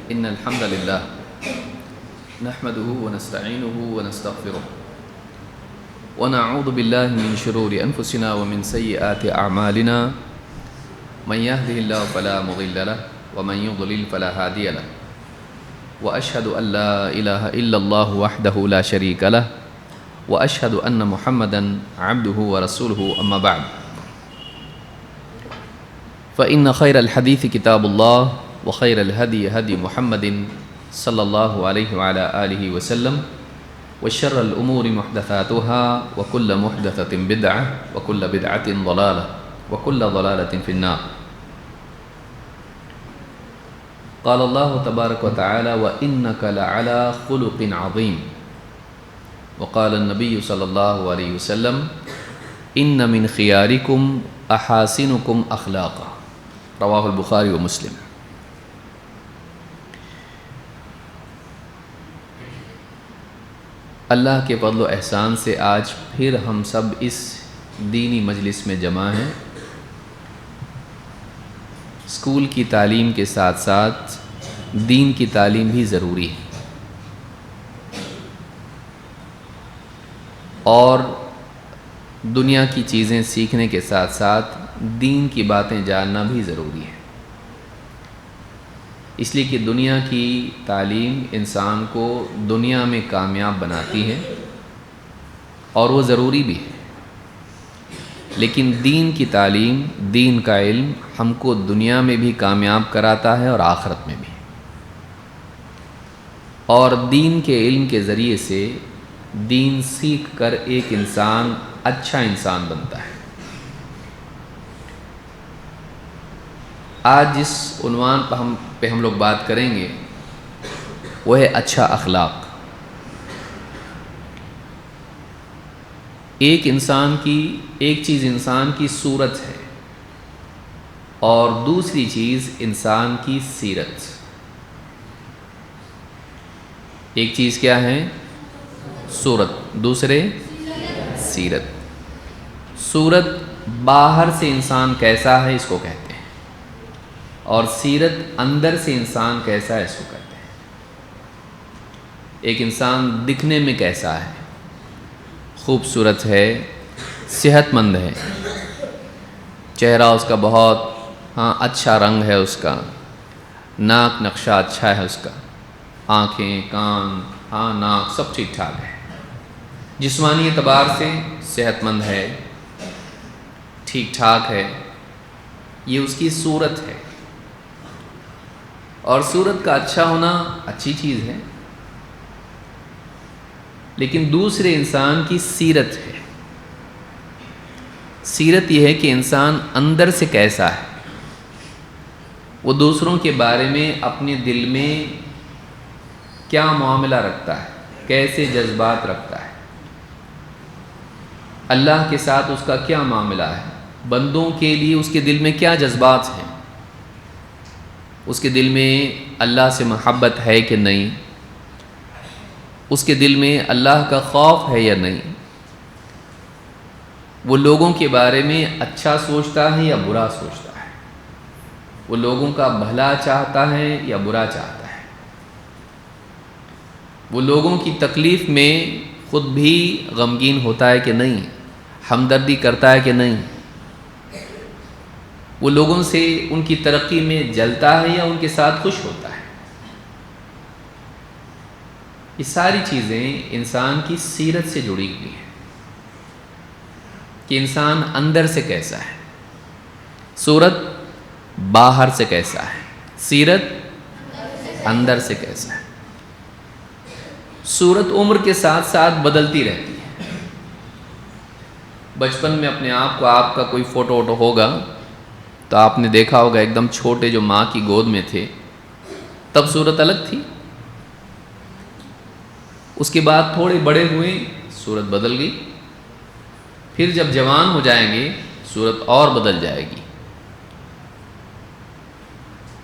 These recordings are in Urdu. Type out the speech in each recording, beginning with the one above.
إن الحمد لله نحمده ونستعينه ونستغفره ونعوذ بالله من شرور أنفسنا ومن سيئات أعمالنا من يهده الله فلا مضل له ومن يضلل فلا هادي له وأشهد أن لا إله إلا الله وحده لا شريك له وأشهد أن محمدا عبده ورسوله أما بعد فإن خير الحديث كتاب الله وخير الهدي هدي محمد صلى الله عليه وعلى آله وسلم وشر الأمور محدثاتها وكل محدثة بدعة وكل بدعة ضلالة وكل ضلالة في النار. قال الله تبارك وتعالى وإنك لعلى خلق عظيم. وقال النبي صلى الله عليه وسلم إن من خياركم أحاسنكم أخلاقا. رواہ البخاری و مسلم. اللہ کے فضل و احسان سے آج پھر ہم سب اس دینی مجلس میں جمع ہیں. اسکول کی تعلیم کے ساتھ ساتھ دین کی تعلیم بھی ضروری ہے، اور دنیا کی چیزیں سیکھنے کے ساتھ ساتھ دین کی باتیں جاننا بھی ضروری ہے، اس لیے کہ دنیا کی تعلیم انسان کو دنیا میں کامیاب بناتی ہے اور وہ ضروری بھی ہے، لیکن دین کی تعلیم، دین کا علم ہم کو دنیا میں بھی کامیاب کراتا ہے اور آخرت میں بھی. اور دین کے علم کے ذریعے سے دین سیکھ کر ایک انسان اچھا انسان بنتا ہے. آج جس عنوان پہ ہم لوگ بات کریں گے وہ ہے اچھا اخلاق. ایک چیز انسان کی صورت ہے اور دوسری چیز انسان کی سیرت. ایک چیز کیا ہے؟ صورت. دوسرے سیرت. صورت باہر سے انسان کیسا ہے اس کو کہتے ہیں، اور سیرت اندر سے انسان کیسا ہے اس کو کہتے ہیں. ایک انسان دکھنے میں کیسا ہے؟ خوبصورت ہے، صحت مند ہے، چہرہ اس کا بہت اچھا رنگ ہے، اس کا ناک نقشہ اچھا ہے، اس کا آنکھیں، کان، ناک سب ٹھیک ٹھاک ہے، جسمانی اعتبار سے صحت مند ہے، ٹھیک ٹھاک ہے. یہ اس کی صورت ہے، اور صورت کا اچھا ہونا اچھی چیز ہے. لیکن دوسرے انسان کی سیرت ہے. سیرت یہ ہے کہ انسان اندر سے کیسا ہے، وہ دوسروں کے بارے میں اپنے دل میں کیا معاملہ رکھتا ہے، کیسے جذبات رکھتا ہے، اللہ کے ساتھ اس کا کیا معاملہ ہے، بندوں کے لیے اس کے دل میں کیا جذبات ہیں، اس کے دل میں اللہ سے محبت ہے کہ نہیں، اس کے دل میں اللہ کا خوف ہے یا نہیں، وہ لوگوں کے بارے میں اچھا سوچتا ہے یا برا سوچتا ہے، وہ لوگوں کا بھلا چاہتا ہے یا برا چاہتا ہے، وہ لوگوں کی تکلیف میں خود بھی غمگین ہوتا ہے کہ نہیں، ہمدردی کرتا ہے کہ نہیں، وہ لوگوں سے ان کی ترقی میں جلتا ہے یا ان کے ساتھ خوش ہوتا ہے. یہ ساری چیزیں انسان کی سیرت سے جڑی ہوئی ہیں کہ انسان اندر سے کیسا ہے. صورت باہر سے کیسا ہے، سیرت اندر سے کیسا ہے. صورت عمر کے ساتھ ساتھ بدلتی رہتی ہے. بچپن میں اپنے آپ کو، آپ کا کوئی فوٹو ہوگا تو آپ نے دیکھا ہوگا ایک دم چھوٹے جو ماں کی گود میں تھے تب صورت الگ تھی. اس کے بعد تھوڑے بڑے ہوئے صورت بدل گئی، پھر جب جوان ہو جائیں گے صورت اور بدل جائے گی،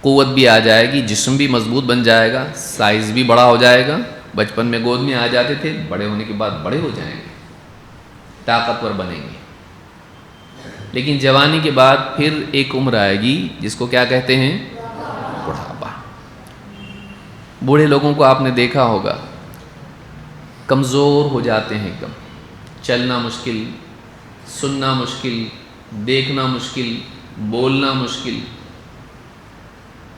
قوت بھی آ جائے گی، جسم بھی مضبوط بن جائے گا، سائز بھی بڑا ہو جائے گا. بچپن میں گود میں آ جاتے تھے، بڑے ہونے کے بعد بڑے ہو جائیں گے، طاقتور بنیں گے. لیکن جوانی کے بعد پھر ایک عمر آئے گی جس کو کیا کہتے ہیں؟ بڑھاپا. بوڑھے لوگوں کو آپ نے دیکھا ہوگا، کمزور ہو جاتے ہیں، کم چلنا مشکل، سننا مشکل، دیکھنا مشکل، بولنا مشکل،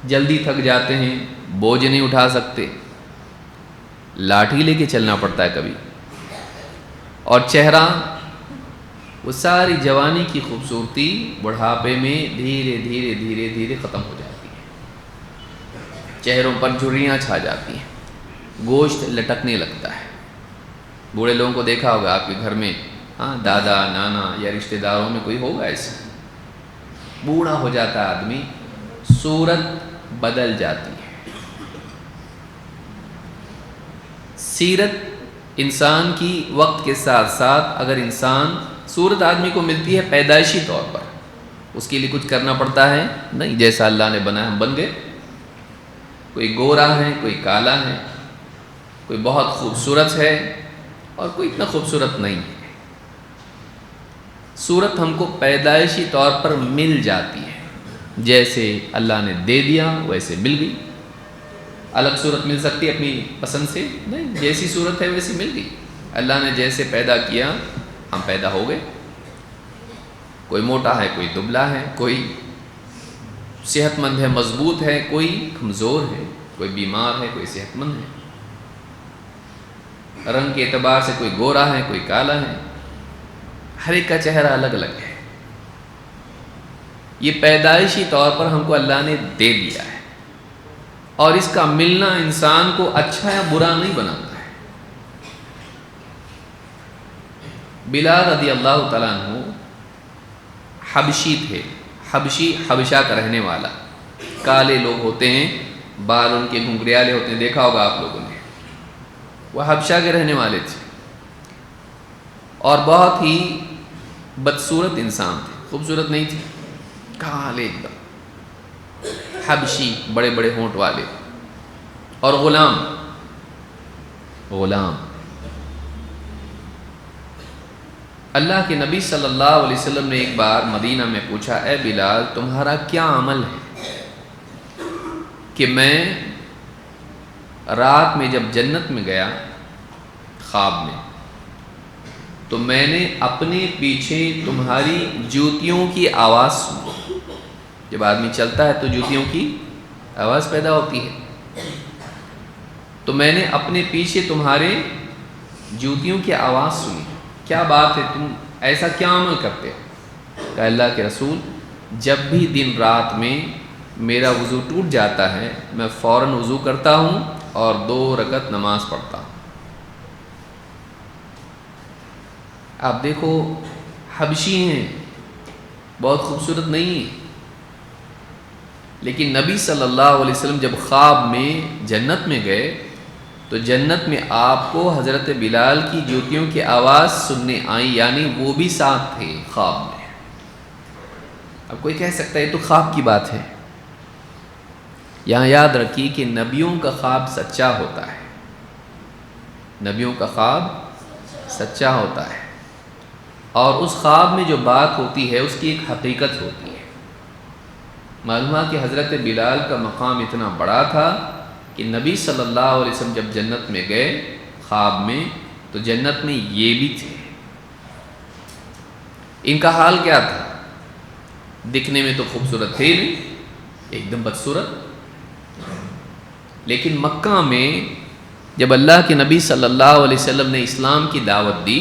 جلدی تھک جاتے ہیں، بوجھ نہیں اٹھا سکتے، لاٹھی لے کے چلنا پڑتا ہے کبھی، اور چہرہ، وہ ساری جوانی کی خوبصورتی بڑھاپے میں دھیرے دھیرے دھیرے دھیرے ختم ہو جاتی ہے، چہروں پر جھریاں چھا جاتی ہیں، گوشت لٹکنے لگتا ہے۔ بوڑھے لوگوں کو دیکھا ہوگا آپ کے گھر میں، ہاں، دادا نانا یا رشتہ داروں میں کوئی ہوگا ایسا، بوڑھا ہو جاتا ہے آدمی، صورت بدل جاتی ہے۔ سیرت انسان کی وقت کے ساتھ ساتھ، اگر انسان، صورت آدمی کو ملتی ہے پیدائشی طور پر، اس کے لیے کچھ کرنا پڑتا ہے نہیں، جیسا اللہ نے بنایا ہم بن گئے، کوئی گورا ہے، کوئی کالا ہے، کوئی بہت خوبصورت ہے اور کوئی اتنا خوبصورت نہیں ہے۔ صورت ہم کو پیدائشی طور پر مل جاتی ہے، جیسے اللہ نے دے دیا ویسے مل گئی۔ الگ صورت مل سکتی ہے اپنی پسند سے نہیں، جیسی صورت ہے ویسی مل گئی۔ اللہ نے جیسے پیدا کیا ہم پیدا ہو گئے، کوئی موٹا ہے، کوئی دبلا ہے، کوئی صحت مند ہے، مضبوط ہے، کوئی کمزور ہے، کوئی بیمار ہے، کوئی صحت مند ہے، رنگ کے اعتبار سے کوئی گورا ہے، کوئی کالا ہے، ہر ایک کا چہرہ الگ الگ ہے۔ یہ پیدائشی طور پر ہم کو اللہ نے دے دیا ہے، اور اس کا ملنا انسان کو اچھا یا برا نہیں بناتا ہے۔ بلال رضی اللہ تعالیٰ عنہ حبشی تھے، حبشی حبشہ کا رہنے والا، کالے لوگ ہوتے ہیں، بال ان کے گھنگریالے ہوتے ہیں، دیکھا ہوگا آپ لوگوں نے، وہ حبشہ کے رہنے والے تھے، اور بہت ہی بدصورت انسان تھے، خوبصورت نہیں تھے، کالے ایک دم، حبشی، بڑے بڑے ہونٹ والے، اور غلام۔ اللہ کے نبی صلی اللہ علیہ وسلم نے ایک بار مدینہ میں پوچھا، اے بلال تمہارا کیا عمل ہے کہ میں رات میں جب جنت میں گیا خواب میں، تو میں نے اپنے پیچھے تمہاری جوتیوں کی آواز سنی۔ جب آدمی چلتا ہے تو جوتیوں کی آواز پیدا ہوتی ہے، تو میں نے اپنے پیچھے تمہارے جوتیوں کی آواز سنی، کیا بات ہے، تم ایسا کیا عمل کرتے ہو؟ کہ اللہ کے رسول، جب بھی دن رات میں میرا وضو ٹوٹ جاتا ہے، میں فوراً وضو کرتا ہوں اور 2 رکعت نماز پڑھتا ہوں۔ آپ دیکھو، حبشی ہیں، بہت خوبصورت نہیں ہیں، لیکن نبی صلی اللہ علیہ وسلم جب خواب میں جنت میں گئے تو جنت میں آپ کو حضرت بلال کی جوتیوں کی آواز سننے آئی، یعنی وہ بھی ساتھ تھے خواب میں۔ اب کوئی کہہ سکتا ہے یہ تو خواب کی بات ہے، یہاں یاد رکھیے کہ نبیوں کا خواب سچا ہوتا ہے، نبیوں کا خواب سچا ہوتا ہے، اور اس خواب میں جو بات ہوتی ہے اس کی ایک حقیقت ہوتی ہے۔ معلوم ہے کہ حضرت بلال کا مقام اتنا بڑا تھا کہ نبی صلی اللہ علیہ وسلم جب جنت میں گئے خواب میں، تو جنت میں یہ بھی تھے۔ ان کا حال کیا تھا؟ دکھنے میں تو خوبصورت تھے نہیں، ایک دم بدصورت، لیکن مکہ میں جب اللہ کے نبی صلی اللہ علیہ وسلم نے اسلام کی دعوت دی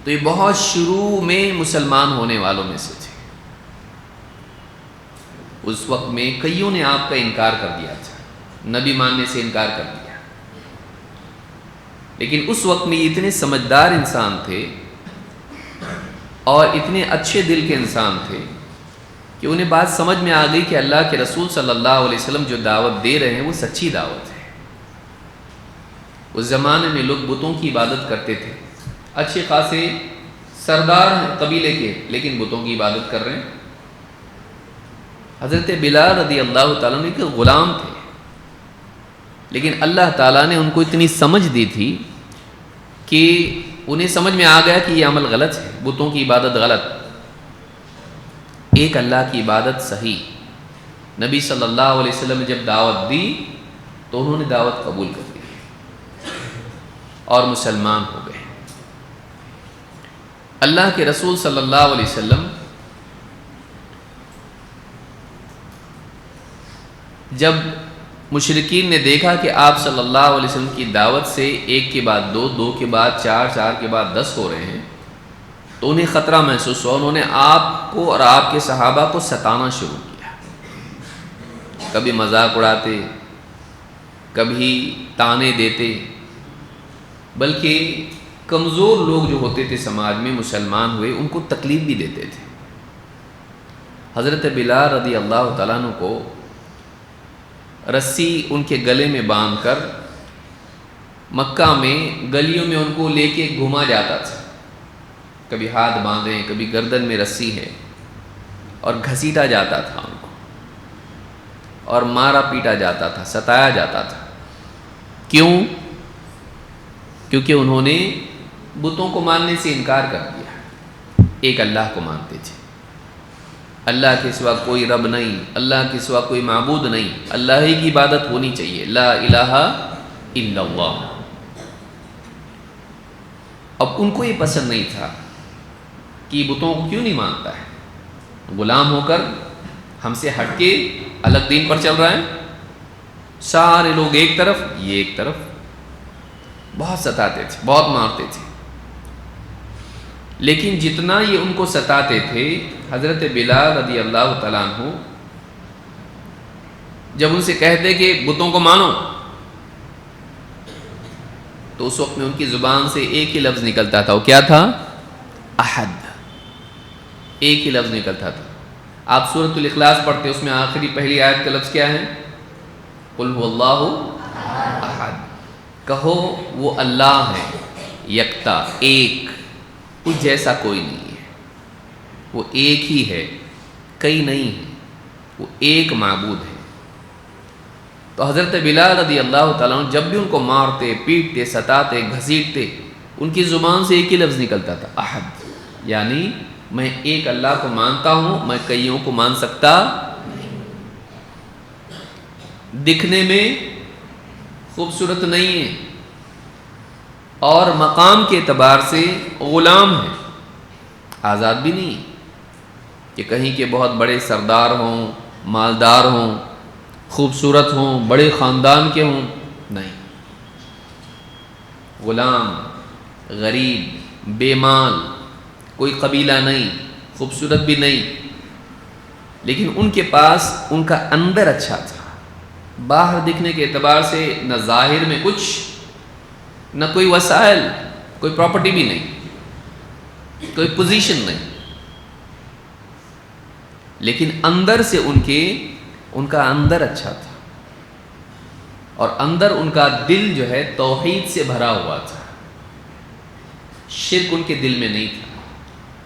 تو یہ بہت شروع میں مسلمان ہونے والوں میں سے تھے۔ اس وقت میں کئیوں نے آپ کا انکار کر دیا تھا، نبی ماننے سے انکار کر دیا، لیکن اس وقت میں اتنے سمجھدار انسان تھے اور اتنے اچھے دل کے انسان تھے کہ انہیں بات سمجھ میں آ گئی کہ اللہ کے رسول صلی اللہ علیہ وسلم جو دعوت دے رہے ہیں وہ سچی دعوت ہے۔ اس زمانے میں لوگ بتوں کی عبادت کرتے تھے، اچھے خاصے سردار ہیں قبیلے کے، لیکن بتوں کی عبادت کر رہے ہیں۔ حضرت بلال رضی اللہ تعالیٰ عنہ کے غلام تھے، لیکن اللہ تعالیٰ نے ان کو اتنی سمجھ دی تھی کہ انہیں سمجھ میں آ گیا کہ یہ عمل غلط ہے، بتوں کی عبادت غلط، ایک اللہ کی عبادت صحیح۔ نبی صلی اللہ علیہ وسلم نے جب دعوت دی تو انہوں نے دعوت قبول کر لی اور مسلمان ہو گئے۔ اللہ کے رسول صلی اللہ علیہ وسلم جب مشرکین نے دیکھا کہ آپ صلی اللہ علیہ وسلم کی دعوت سے ایک کے بعد دو، دو کے بعد چار، چار کے بعد 10 ہو رہے ہیں، تو انہیں خطرہ محسوس ہوا۔ انہوں نے آپ کو اور آپ کے صحابہ کو ستانا شروع کیا، کبھی مذاق اڑاتے، کبھی تانے دیتے، بلکہ کمزور لوگ جو ہوتے تھے سماج میں مسلمان ہوئے ان کو تکلیف بھی دیتے تھے۔ حضرت بلال رضی اللہ تعالیٰ عنہ کو رسی ان کے گلے میں باندھ کر مکہ میں گلیوں میں ان کو لے کے گھوما جاتا تھا، کبھی ہاتھ باندھے، کبھی گردن میں رسی ہے، اور گھسیٹا جاتا تھا ان کو، اور مارا پیٹا جاتا تھا، ستایا جاتا تھا۔ کیوں؟ کیونکہ انہوں نے بتوں کو ماننے سے انکار کر دیا، ایک اللہ کو مانتے تھے، اللہ کے سوا کوئی رب نہیں، اللہ کے سوا کوئی معبود نہیں، اللہ ہی کی عبادت ہونی چاہیے، لا الہ الا اللہ۔ اب ان کو یہ پسند نہیں تھا کہ بتوں کو کیوں نہیں مانتا ہے، غلام ہو کر ہم سے ہٹ کے الگ دین پر چل رہا ہے، سارے لوگ ایک طرف یہ ایک طرف۔ بہت ستاتے تھے، بہت مارتے تھے، لیکن جتنا یہ ان کو ستاتے تھے، حضرت بلال رضی اللہ تعالیٰ عنہ جب ان سے کہتے کہ بتوں کو مانو، تو اس وقت میں ان کی زبان سے ایک ہی لفظ نکلتا تھا، وہ کیا تھا؟ احد، ایک ہی لفظ نکلتا تھا۔ آپ سورۃ الاخلاص پڑھتے، اس میں آخری پہلی آیت کا لفظ کیا ہے؟ قل هو اللہ احد، کہو وہ اللہ ہے یکتا، ایک، کچھ جیسا کوئی نہیں ہے، وہ ایک ہی ہے، کئی نہیں ہے، وہ ایک معبود ہے۔ تو حضرت بلال رضی اللہ تعالیٰ عنہ جب بھی ان کو مارتے، پیٹتے، ستاتے، گھسیٹتے، ان کی زبان سے ایک ہی لفظ نکلتا تھا، احد، یعنی میں ایک اللہ کو مانتا ہوں، میں کئیوں کو مان سکتا نہیں۔ دکھنے میں خوبصورت نہیں ہے اور مقام کے اعتبار سے غلام ہے، آزاد بھی نہیں ہے کہ کہیں کے بہت بڑے سردار ہوں، مالدار ہوں، خوبصورت ہوں، بڑے خاندان کے ہوں، نہیں، غلام، غریب، بے مال، کوئی قبیلہ نہیں، خوبصورت بھی نہیں، لیکن ان کے پاس ان کا اندر اچھا تھا۔ باہر دکھنے کے اعتبار سے نہ ظاہر میں کچھ، نہ کوئی وسائل، کوئی پراپرٹی بھی نہیں، کوئی پوزیشن نہیں، لیکن اندر سے ان کا اندر اچھا تھا، اور اندر ان کا دل جو ہے توحید سے بھرا ہوا تھا، شرک ان کے دل میں نہیں تھا،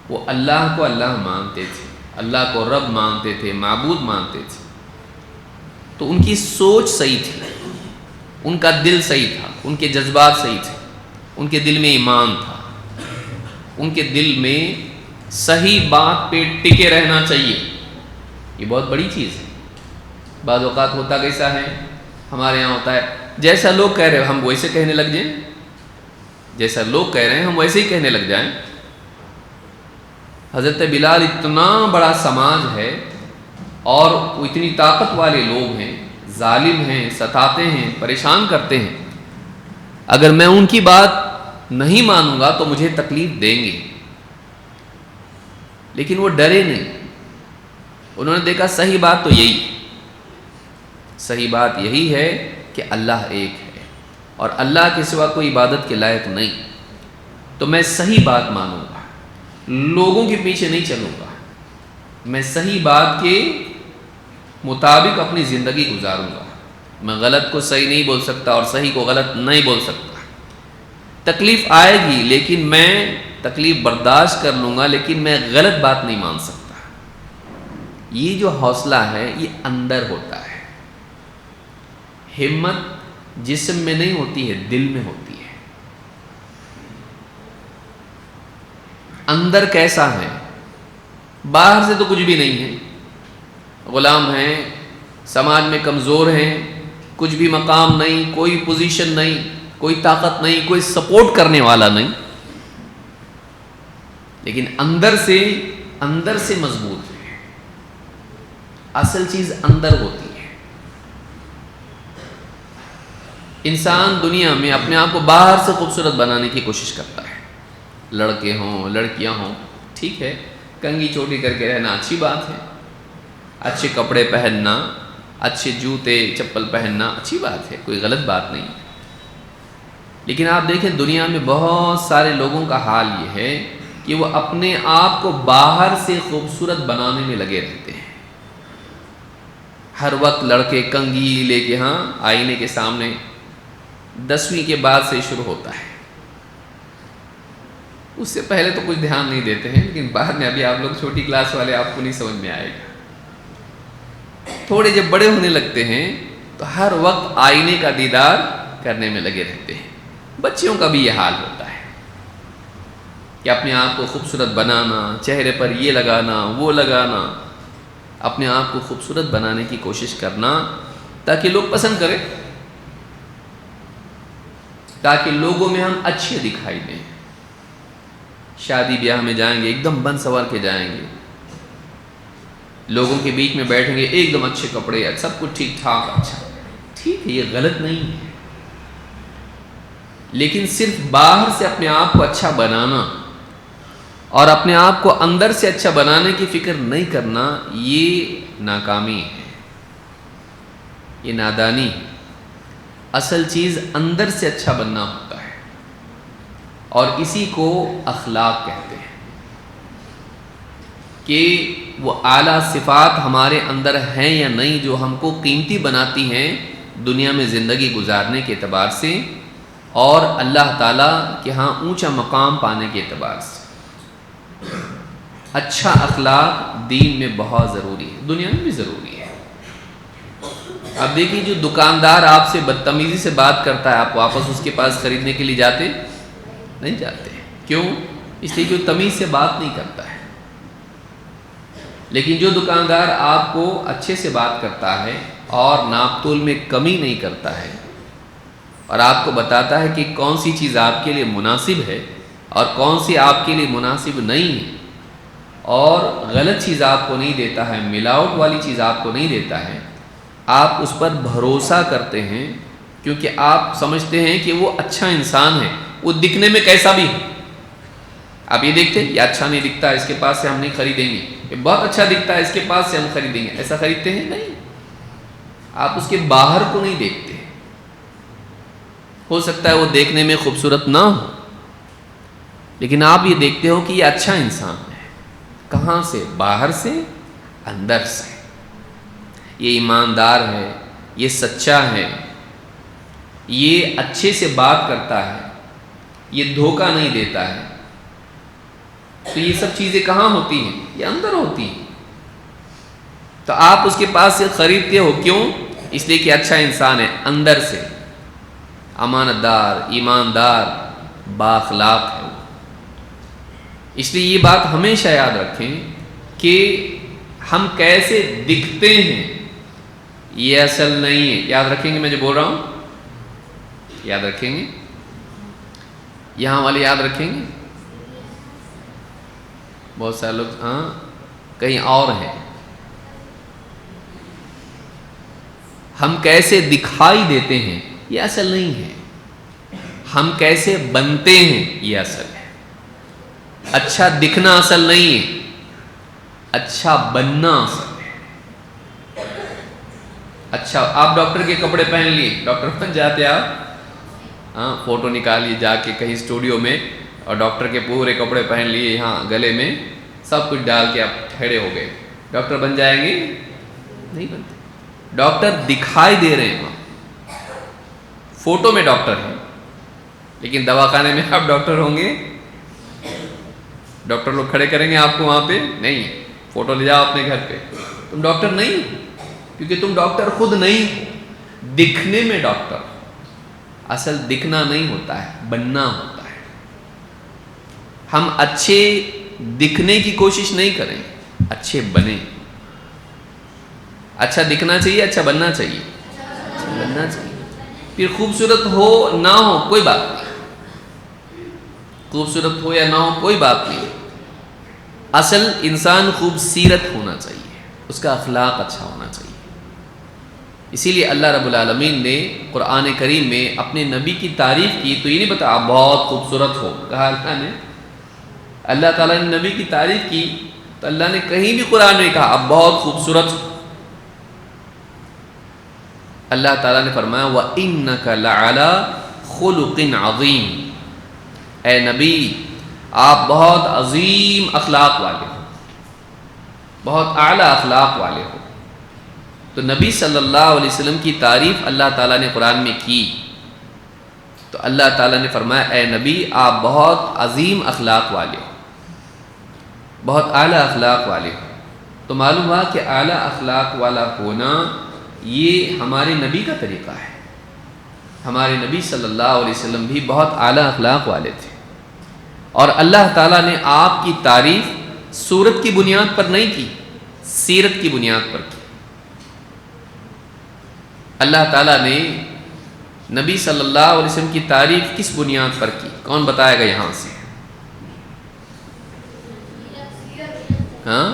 وہ اللہ کو اللہ مانتے تھے، اللہ کو رب مانتے تھے، معبود مانتے تھے۔ تو ان کی سوچ صحیح تھی، ان کا دل صحیح تھا، ان کے جذبات صحیح تھے، ان کے دل میں ایمان تھا، ان کے دل میں صحیح بات پہ ٹکے رہنا چاہیے، یہ بہت بڑی چیز ہے۔ بعض اوقات ہوتا کیسا ہے، ہمارے یہاں ہوتا ہے جیسا لوگ کہہ رہے ہیں ہم ویسے کہنے لگ جائیں، جیسا لوگ کہہ رہے ہیں ہم ویسے ہی کہنے لگ جائیں۔ حضرت بلال اتنا بڑا سماج ہے اور وہ اتنی طاقت والے لوگ ہیں، ظالم ہیں، ستاتے ہیں، پریشان کرتے ہیں، اگر میں ان کی بات نہیں مانوں گا تو مجھے تکلیف دیں گے، لیکن وہ ڈرے نہیں، انہوں نے دیکھا صحیح بات تو یہی، صحیح بات یہی ہے کہ اللہ ایک ہے اور اللہ کے سوا کوئی عبادت کے لائق نہیں، تو میں صحیح بات مانوں گا، لوگوں کے پیچھے نہیں چلوں گا، میں صحیح بات کے مطابق اپنی زندگی گزاروں گا، میں غلط کو صحیح نہیں بول سکتا اور صحیح کو غلط نہیں بول سکتا، تکلیف آئے گی لیکن میں تکلیف برداشت کر لوں گا، لیکن میں غلط بات نہیں مان سکتا۔ یہ جو حوصلہ ہے یہ اندر ہوتا ہے، ہمت جسم میں نہیں ہوتی ہے، دل میں ہوتی ہے۔ اندر کیسا ہے؟ باہر سے تو کچھ بھی نہیں ہے، غلام ہیں، سماج میں کمزور ہیں، کچھ بھی مقام نہیں، کوئی پوزیشن نہیں، کوئی طاقت نہیں، کوئی سپورٹ کرنے والا نہیں، لیکن اندر سے مضبوط ہے۔ اصل چیز اندر ہوتی ہے۔ انسان دنیا میں اپنے آپ کو باہر سے خوبصورت بنانے کی کوشش کرتا ہے، لڑکے ہوں لڑکیاں ہوں، ٹھیک ہے، کنگھی چوٹی کر کے رہنا اچھی بات ہے، اچھے کپڑے پہننا، اچھے جوتے چپل پہننا اچھی بات ہے، کوئی غلط بات نہیں، لیکن آپ دیکھیں دنیا میں بہت سارے لوگوں کا حال یہ ہے کہ وہ اپنے آپ کو باہر سے خوبصورت بنانے میں لگے رہتے ہیں۔ ہر وقت لڑکے کنگھی لے کے آئینے کے سامنے، 10ویں کے بعد سے شروع ہوتا ہے، اس سے پہلے تو کچھ دھیان نہیں دیتے ہیں، لیکن بعد میں ابھی آپ لوگ چھوٹی کلاس والے، آپ کو نہیں سمجھ میں آئے گا، تھوڑے جب بڑے ہونے لگتے ہیں تو ہر وقت آئینے کا دیدار کرنے میں لگے رہتے ہیں۔ بچیوں کا بھی یہ حال ہوتا ہے کہ اپنے آپ کو خوبصورت بنانا، چہرے پر یہ لگانا وہ لگانا، اپنے آپ کو خوبصورت بنانے کی کوشش کرنا تاکہ لوگ پسند کریں، تاکہ لوگوں میں ہم اچھے دکھائی دیں۔ شادی بیاہ میں جائیں گے ایک دم بن سنور کے جائیں گے، لوگوں کے بیچ میں بیٹھیں گے ایک دم اچھے کپڑے، سب کچھ ٹھیک ٹھاک، اچھا، ٹھیک ہے، یہ غلط نہیں ہے، لیکن صرف باہر سے اپنے آپ کو اچھا بنانا اور اپنے آپ کو اندر سے اچھا بنانے کی فکر نہیں کرنا، یہ ناکامی ہے، یہ نادانی ہے۔ اصل چیز اندر سے اچھا بننا ہوتا ہے، اور اسی کو اخلاق کہتے ہیں، کہ وہ اعلیٰ صفات ہمارے اندر ہیں یا نہیں جو ہم کو قیمتی بناتی ہیں دنیا میں زندگی گزارنے کے اعتبار سے، اور اللہ تعالیٰ کے ہاں اونچا مقام پانے کے اعتبار سے۔ اچھا اخلاق دین میں بہت ضروری ہے، دنیا میں بھی ضروری ہے۔ اب دیکھیے جو دکاندار آپ سے بدتمیزی سے بات کرتا ہے، آپ واپس اس کے پاس خریدنے کے لیے جاتے نہیں جاتے، کیوں؟ اس لیے کہ وہ تمیز سے بات نہیں کرتا ہے، لیکن جو دکاندار آپ کو اچھے سے بات کرتا ہے اور ناپ تول میں کمی نہیں کرتا ہے اور آپ کو بتاتا ہے کہ کون سی چیز آپ کے لیے مناسب ہے اور کون سی آپ کے لیے مناسب نہیں ہے، اور غلط چیز آپ کو نہیں دیتا ہے، ملاوٹ والی چیز آپ کو نہیں دیتا ہے، آپ اس پر بھروسہ کرتے ہیں کیونکہ آپ سمجھتے ہیں کہ وہ اچھا انسان ہے، وہ دکھنے میں کیسا بھی ہے۔ آپ یہ دیکھتے ہیں یہ اچھا نہیں دکھتا، اس کے پاس سے ہم نہیں خریدیں گے، یہ بہت اچھا دکھتا ہے، اس کے پاس سے ہم خریدیں گے، ایسا خریدتے ہیں؟ نہیں، آپ اس کے باہر کو نہیں دیکھتے۔ ہو سکتا ہے وہ دیکھنے میں خوبصورت نہ ہو، لیکن آپ یہ دیکھتے ہو کہ یہ اچھا انسان ہے، کہاں سے؟ باہر سے، اندر سے، یہ ایماندار ہے، یہ سچا ہے، یہ اچھے سے بات کرتا ہے، یہ دھوکہ نہیں دیتا ہے۔ تو یہ سب چیزیں کہاں ہوتی ہیں؟ یہ اندر ہوتی ہیں۔ تو آپ اس کے پاس سے خریدتے ہو، کیوں؟ اس لیے کہ اچھا انسان ہے، اندر سے امانت دار، ایماندار، بااخلاق ہے۔ اس لیے یہ بات ہمیشہ یاد رکھیں کہ ہم کیسے دکھتے ہیں یہ اصل نہیں ہے۔ یاد رکھیں گے میں جو بول رہا ہوں؟ یاد رکھیں گے؟ یہاں والے یاد رکھیں گے؟ بہت سارے لوگ کہیں اور ہیں۔ ہم کیسے دکھائی دیتے ہیں یہ اصل نہیں ہے، ہم کیسے بنتے ہیں یہ اصل ہے۔ اچھا دکھنا اصل نہیں ہے، اچھا بننا اصل ہے۔ اچھا آپ ڈاکٹر کے کپڑے پہن لیے، ڈاکٹر بن جاتے آپ، فوٹو نکالیے جا کے کہیں اسٹوڈیو میں اور ڈاکٹر کے پورے کپڑے پہن لیے، یہاں گلے میں سب کچھ ڈال کے آپ ٹھہرے ہو گئے، ڈاکٹر بن جائیں گے؟ نہیں بنتے۔ ڈاکٹر دکھائی دے رہے ہیں، فوٹو میں ڈاکٹر ہیں، لیکن دواخانے میں آپ ڈاکٹر ہوں گے؟ ڈاکٹر لوگ کھڑے کریں گے آپ کو وہاں پہ؟ نہیں، فوٹو لے جاؤ اپنے گھر پہ، تم ڈاکٹر نہیں ہو، کیونکہ تم ڈاکٹر خود نہیں ہو۔ دکھنے میں ڈاکٹر، اصل دکھنا نہیں ہوتا ہے، بننا ہوتا ہے۔ ہم اچھے دکھنے کی کوشش نہیں کریں، اچھے بنیں۔ اچھا دکھنا چاہیے، اچھا بننا چاہیے، اچھا بننا چاہیے. پھر خوبصورت ہو نہ ہو کوئی بات نہیں، خوبصورت ہو یا نہ ہو کوئی بات نہیں، اصل انسان خوبصیرت ہونا چاہیے، اس کا اخلاق اچھا ہونا چاہیے. اسی لیے اللہ رب العالمین نے قرآن کریم میں اپنے نبی کی تعریف کی تو یہ نہیں بتا آپ بہت خوبصورت ہو، کہا اللہ تعالیٰ نے نبی کی تعریف کی تو اللہ نے کہیں بھی قرآن میں کہا آپ بہت خوبصورت ہو. اللہ تعالیٰ نے فرمایا وَإِنَّكَ لَعَلَىٰ خُلُقٍ عَظِيمٍ، اے نبی آپ بہت عظیم اخلاق والے ہو، بہت اعلیٰ اخلاق والے ہو. تو نبی صلی اللہ علیہ وسلم کی تعریف اللہ تعالیٰ نے قرآن میں کی تو اللہ تعالیٰ نے فرمایا اے نبی آپ بہت عظیم اخلاق والے ہو، بہت اعلیٰ اخلاق والے ہو. تو معلوم ہوا کہ اعلیٰ اخلاق والا ہونا یہ ہمارے نبی کا طریقہ ہے. ہمارے نبی صلی اللہ علیہ وسلم بھی بہت اعلیٰ اخلاق والے تھے، اور اللہ تعالیٰ نے آپ کی تعریف صورت کی بنیاد پر نہیں کی، سیرت کی بنیاد پر کی. اللہ تعالیٰ نے نبی صلی اللہ علیہ وسلم کی تعریف کس بنیاد پر کی؟ کون بتائے گا یہاں سے؟ ہاں،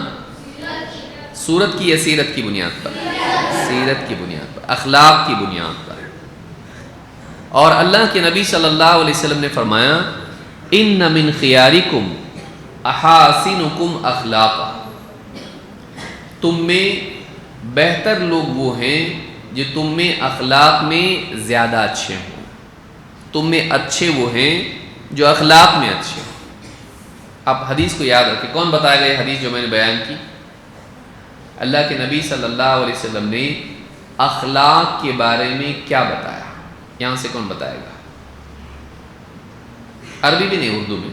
صورت کی یا سیرت کی بنیاد پر؟ سیرت کی بنیاد پر، اخلاق کی بنیاد پر. اور اللہ کے نبی صلی اللہ علیہ وسلم نے فرمایا ان من خیارکم احاسنکم اخلاقا، تم میں بہتر لوگ وہ ہیں جو تم میں اخلاق میں زیادہ اچھے ہوں، تم میں اچھے وہ ہیں جو اخلاق میں اچھے ہوں. آپ حدیث کو یاد رکھیں، کون بتائے گا یہ حدیث جو میں نے بیان کی؟ اللہ کے نبی صلی اللہ علیہ وسلم نے اخلاق کے بارے میں کیا بتایا؟ یہاں سے کون بتائے گا؟ عربی بھی نہیں، اردو میں.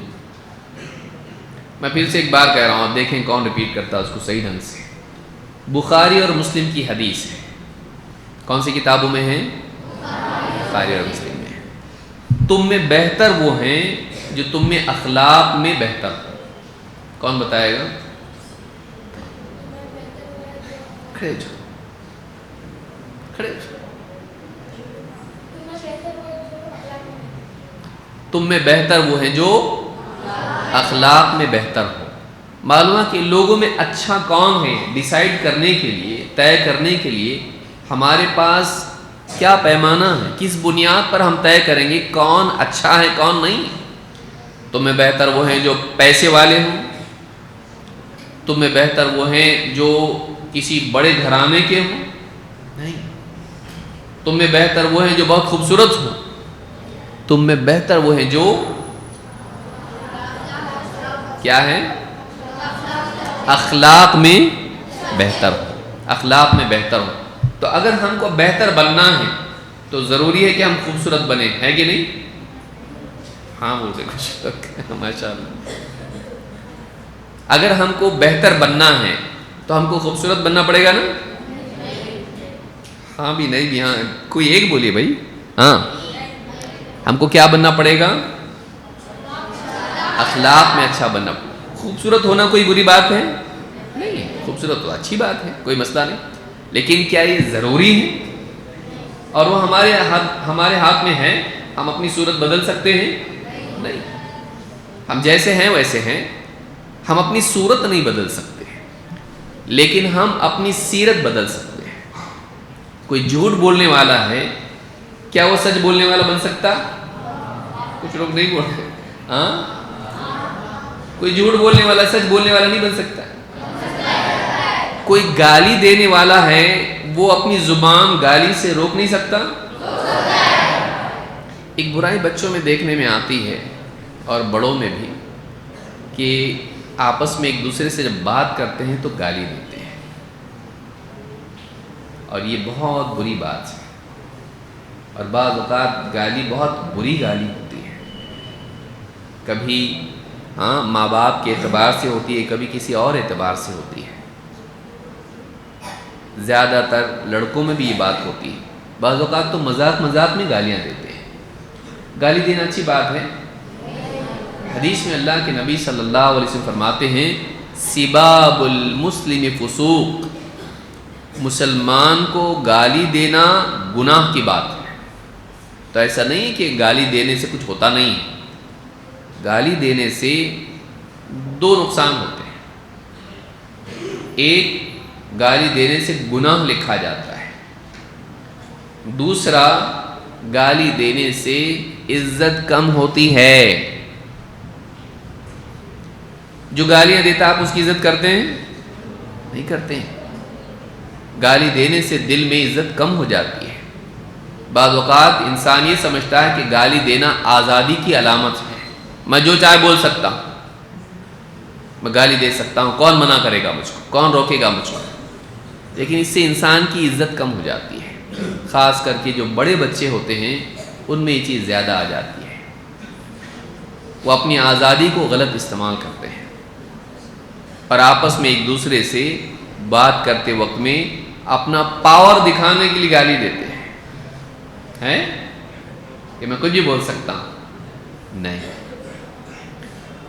میں پھر سے ایک بار کہہ رہا ہوں، آپ دیکھیں کون ریپیٹ کرتا ہے اس کو صحیح ڈھنگ سے. بخاری اور مسلم کی حدیث ہے. کون سی کتابوں میں ہے؟ بخاری اور مسلم میں ہے. تم میں بہتر وہ ہیں جو تم میں اخلاق میں بہتر ہو. کون بتائے گا؟ کھڑے ہو جاؤ، کھڑے ہو جاؤ. تم میں بہتر وہ ہیں جو اخلاق میں بہتر ہو. معلوم ہے کہ لوگوں میں اچھا کون ہے ڈیسائیڈ کرنے کے لیے، طے کرنے کے لیے ہمارے پاس کیا پیمانہ ہے، کس بنیاد پر ہم طے کریں گے کون اچھا ہے کون نہیں. تم میں بہتر وہ ہیں جو پیسے والے ہوں، تم میں بہتر وہ ہیں جو کسی بڑے گھرانے کے ہوں، نہیں. تم میں بہتر وہ ہیں جو بہت خوبصورت ہوں، تم میں بہتر وہ ہیں جو کیا ہے؟ اخلاق میں بہتر ہو، اخلاق میں بہتر ہو. تو اگر ہم کو بہتر بننا ہے تو ضروری ہے کہ ہم خوبصورت بنیں، ہے کہ نہیں؟ ہاں بولتے کچھ لوگ ماشاء اللہ. اگر ہم کو بہتر بننا ہے تو ہم کو خوبصورت بننا پڑے گا نا؟ ہاں بھی نہیں بھی ہاں، کوئی ایک بولیے بھائی. ہاں، ہم کو کیا بننا پڑے گا؟ اخلاق میں اچھا بننا. خوبصورت ہونا کوئی بری بات ہے نہیں، خوبصورت تو اچھی بات ہے، کوئی مسئلہ نہیں. لیکن کیا یہ ضروری ہے؟ اور وہ ہمارے ہاتھ میں ہے؟ ہم اپنی صورت بدل سکتے ہیں؟ نہیں. ہم جیسے ہیں ویسے ہیں، ہم اپنی صورت نہیں بدل سکتے، لیکن ہم اپنی سیرت بدل سکتے ہیں. کوئی جھوٹ بولنے والا ہے، کیا وہ سچ بولنے والا بن سکتا؟ کچھ لوگ نہیں بولتے. ہاں، کوئی جھوٹ بولنے والا سچ بولنے والا نہیں بن سکتا. کوئی گالی دینے والا ہے، وہ اپنی زبان گالی سے روک نہیں سکتا. ایک برائی بچوں میں دیکھنے میں آتی ہے اور بڑوں میں بھی کہ آپس میں ایک دوسرے سے جب بات کرتے ہیں تو گالی دیتے ہیں، اور یہ بہت بری بات ہے. اور بعض اوقات گالی بہت بری گالی ہوتی ہے، کبھی ہاں ماں باپ کے اعتبار سے ہوتی ہے، کبھی کسی اور اعتبار سے ہوتی ہے. زیادہ تر لڑکوں میں بھی یہ بات ہوتی ہے. بعض اوقات تو مذاق میں گالیاں دیتے ہیں. گالی دینا اچھی بات ہے؟ حدیث میں اللہ کے نبی صلی اللہ علیہ وسلم فرماتے ہیں سباب المسلم فسوق، مسلمان کو گالی دینا گناہ کی بات ہے، تو ایسا نہیں کہ گالی دینے سے کچھ ہوتا نہیں ہے۔ گالی دینے سے دو نقصان ہوتے ہیں۔ ایک، گالی دینے سے گناہ لکھا جاتا ہے، دوسرا، گالی دینے سے عزت کم ہوتی ہے۔ جو گالیاں دیتا آپ اس کی عزت کرتے ہیں؟ نہیں کرتے ہیں۔ گالی دینے سے دل میں عزت کم ہو جاتی ہے۔ بعض اوقات انسان یہ سمجھتا ہے کہ گالی دینا آزادی کی علامت ہے، میں جو چاہے بول سکتا ہوں، میں گالی دے سکتا ہوں، کون منع کرے گا مجھ کو، کون روکے گا مجھ کو؟ لیکن اس سے انسان کی عزت کم ہو جاتی ہے، خاص کر کے جو بڑے بچے ہوتے ہیں ان میں یہ چیز زیادہ آ جاتی ہے۔ وہ اپنی آزادی کو غلط استعمال کرتے ہیں اور آپس میں ایک دوسرے سے بات کرتے وقت میں اپنا پاور دکھانے کے لیے گالی دیتے ہیں کہ میں کچھ بھی بول سکتا ہوں۔ نہیں،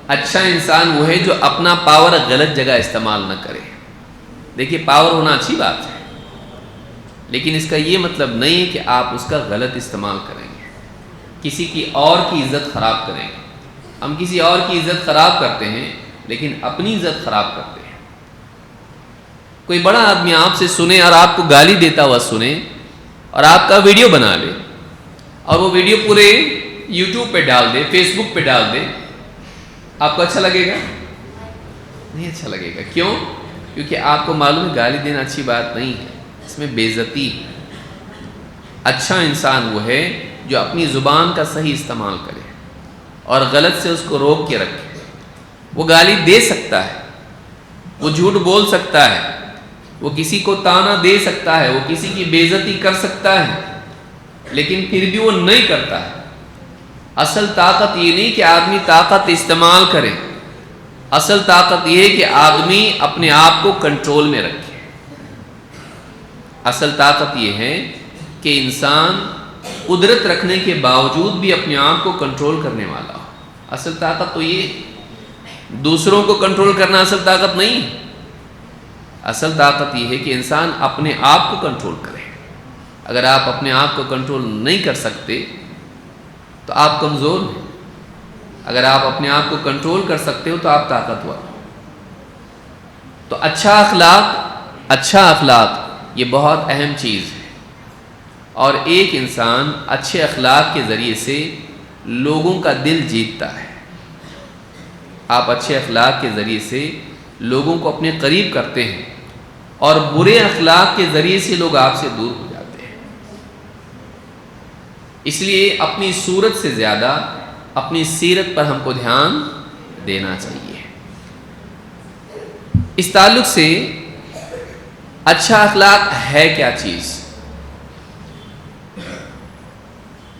اچھا انسان وہ ہے جو اپنا پاور غلط جگہ استعمال نہ کرے۔ دیکھیے، پاور ہونا اچھی بات ہے، لیکن اس کا یہ مطلب نہیں ہے کہ آپ اس کا غلط استعمال کریں گے، کسی کی اور کی عزت خراب کریں گے۔ ہم کسی اور کی عزت خراب کرتے ہیں لیکن اپنی عزت خراب کرتے ہیں۔ کوئی بڑا آدمی آپ سے سنے اور آپ کو گالی دیتا ہوا سنے اور آپ کا ویڈیو بنا لے اور وہ ویڈیو پورے یوٹیوب پہ ڈال دے، فیس بک پہ ڈال دے، آپ کو اچھا لگے گا؟ نہیں اچھا لگے گا۔ کیوں؟ کیونکہ آپ کو معلوم ہے گالی دینا اچھی بات نہیں ہے، اس میں بے عزتی ہے۔ اچھا انسان وہ ہے جو اپنی زبان کا صحیح استعمال کرے اور غلط سے اس کو روک کے رکھے۔ وہ گالی دے سکتا ہے، وہ جھوٹ بول سکتا ہے، وہ کسی کو تانا دے سکتا ہے، وہ کسی کی بے عزتی کر سکتا ہے، لیکن پھر بھی وہ نہیں کرتا ہے۔ اصل طاقت یہ نہیں کہ آدمی طاقت استعمال کرے، اصل طاقت یہ ہے کہ آدمی اپنے آپ کو کنٹرول میں رکھے۔ اصل طاقت یہ ہے کہ انسان قدرت رکھنے کے باوجود بھی اپنے آپ کو کنٹرول کرنے والا ہو۔ اصل طاقت تو یہ، دوسروں کو کنٹرول کرنا اصل طاقت نہیں ہے۔ اصل طاقت یہ ہے کہ انسان اپنے آپ کو کنٹرول کرے۔ اگر آپ اپنے آپ کو کنٹرول نہیں کر سکتے تو آپ کمزور ہیں، اگر آپ اپنے آپ کو کنٹرول کر سکتے ہو تو آپ طاقتور ہو۔ تو اچھا اخلاق یہ بہت اہم چیز ہے، اور ایک انسان اچھے اخلاق کے ذریعے سے لوگوں کا دل جیتتا ہے۔ آپ اچھے اخلاق کے ذریعے سے لوگوں کو اپنے قریب کرتے ہیں، اور برے اخلاق کے ذریعے سے لوگ آپ سے دور ہو جاتے ہیں۔ اس لیے اپنی صورت سے زیادہ اپنی سیرت پر ہم کو دھیان دینا چاہیے۔ اس تعلق سے اچھا اخلاق ہے کیا چیز؟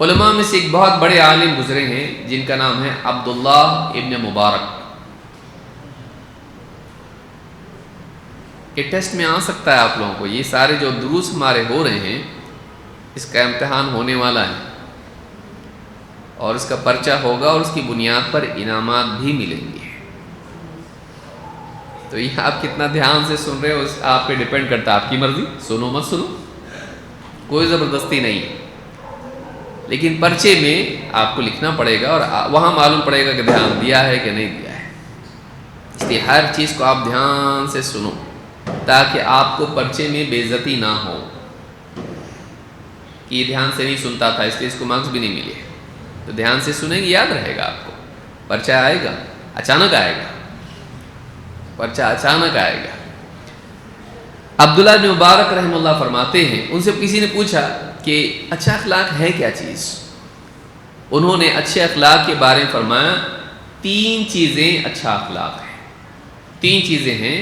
علماء میں سے ایک بہت بڑے عالم گزرے ہیں جن کا نام ہے عبداللہ ابن مبارک۔ یہ ٹیسٹ میں آ سکتا ہے آپ لوگوں کو، یہ سارے جو دروس ہمارے ہو رہے ہیں اس کا امتحان ہونے والا ہے، اور اس کا پرچہ ہوگا اور اس کی بنیاد پر انعامات بھی ملیں گے۔ تو یہ آپ کتنا دھیان سے سن رہے ہو اس آپ پہ ڈیپینڈ کرتا ہے، آپ کی مرضی، سنو مت سنو، کوئی زبردستی نہیں ہے، لیکن پرچے میں آپ کو لکھنا پڑے گا اور وہاں معلوم پڑے گا کہ دھیان دیا ہے کہ نہیں دیا ہے۔ اس لیے ہر چیز کو آپ دھیان سے سنو تاکہ آپ کو پرچے میں بے عزتی نہ ہو کہ یہ دھیان سے نہیں سنتا تھا اس لیے اس کو مارکس بھی نہیں ملے۔ تو دھیان سے سنیں گے، یاد رہے گا آپ کو، پرچہ آئے گا، اچانک آئے گا، پرچہ اچانک آئے گا۔ عبداللہ بن مبارک رحمہ اللہ فرماتے ہیں، ان سے کسی نے پوچھا کہ اچھا اخلاق ہے کیا چیز؟ انہوں نے اچھے اخلاق کے بارے میں فرمایا 3 چیزیں اچھا اخلاق ہے۔ 3 چیزیں ہیں،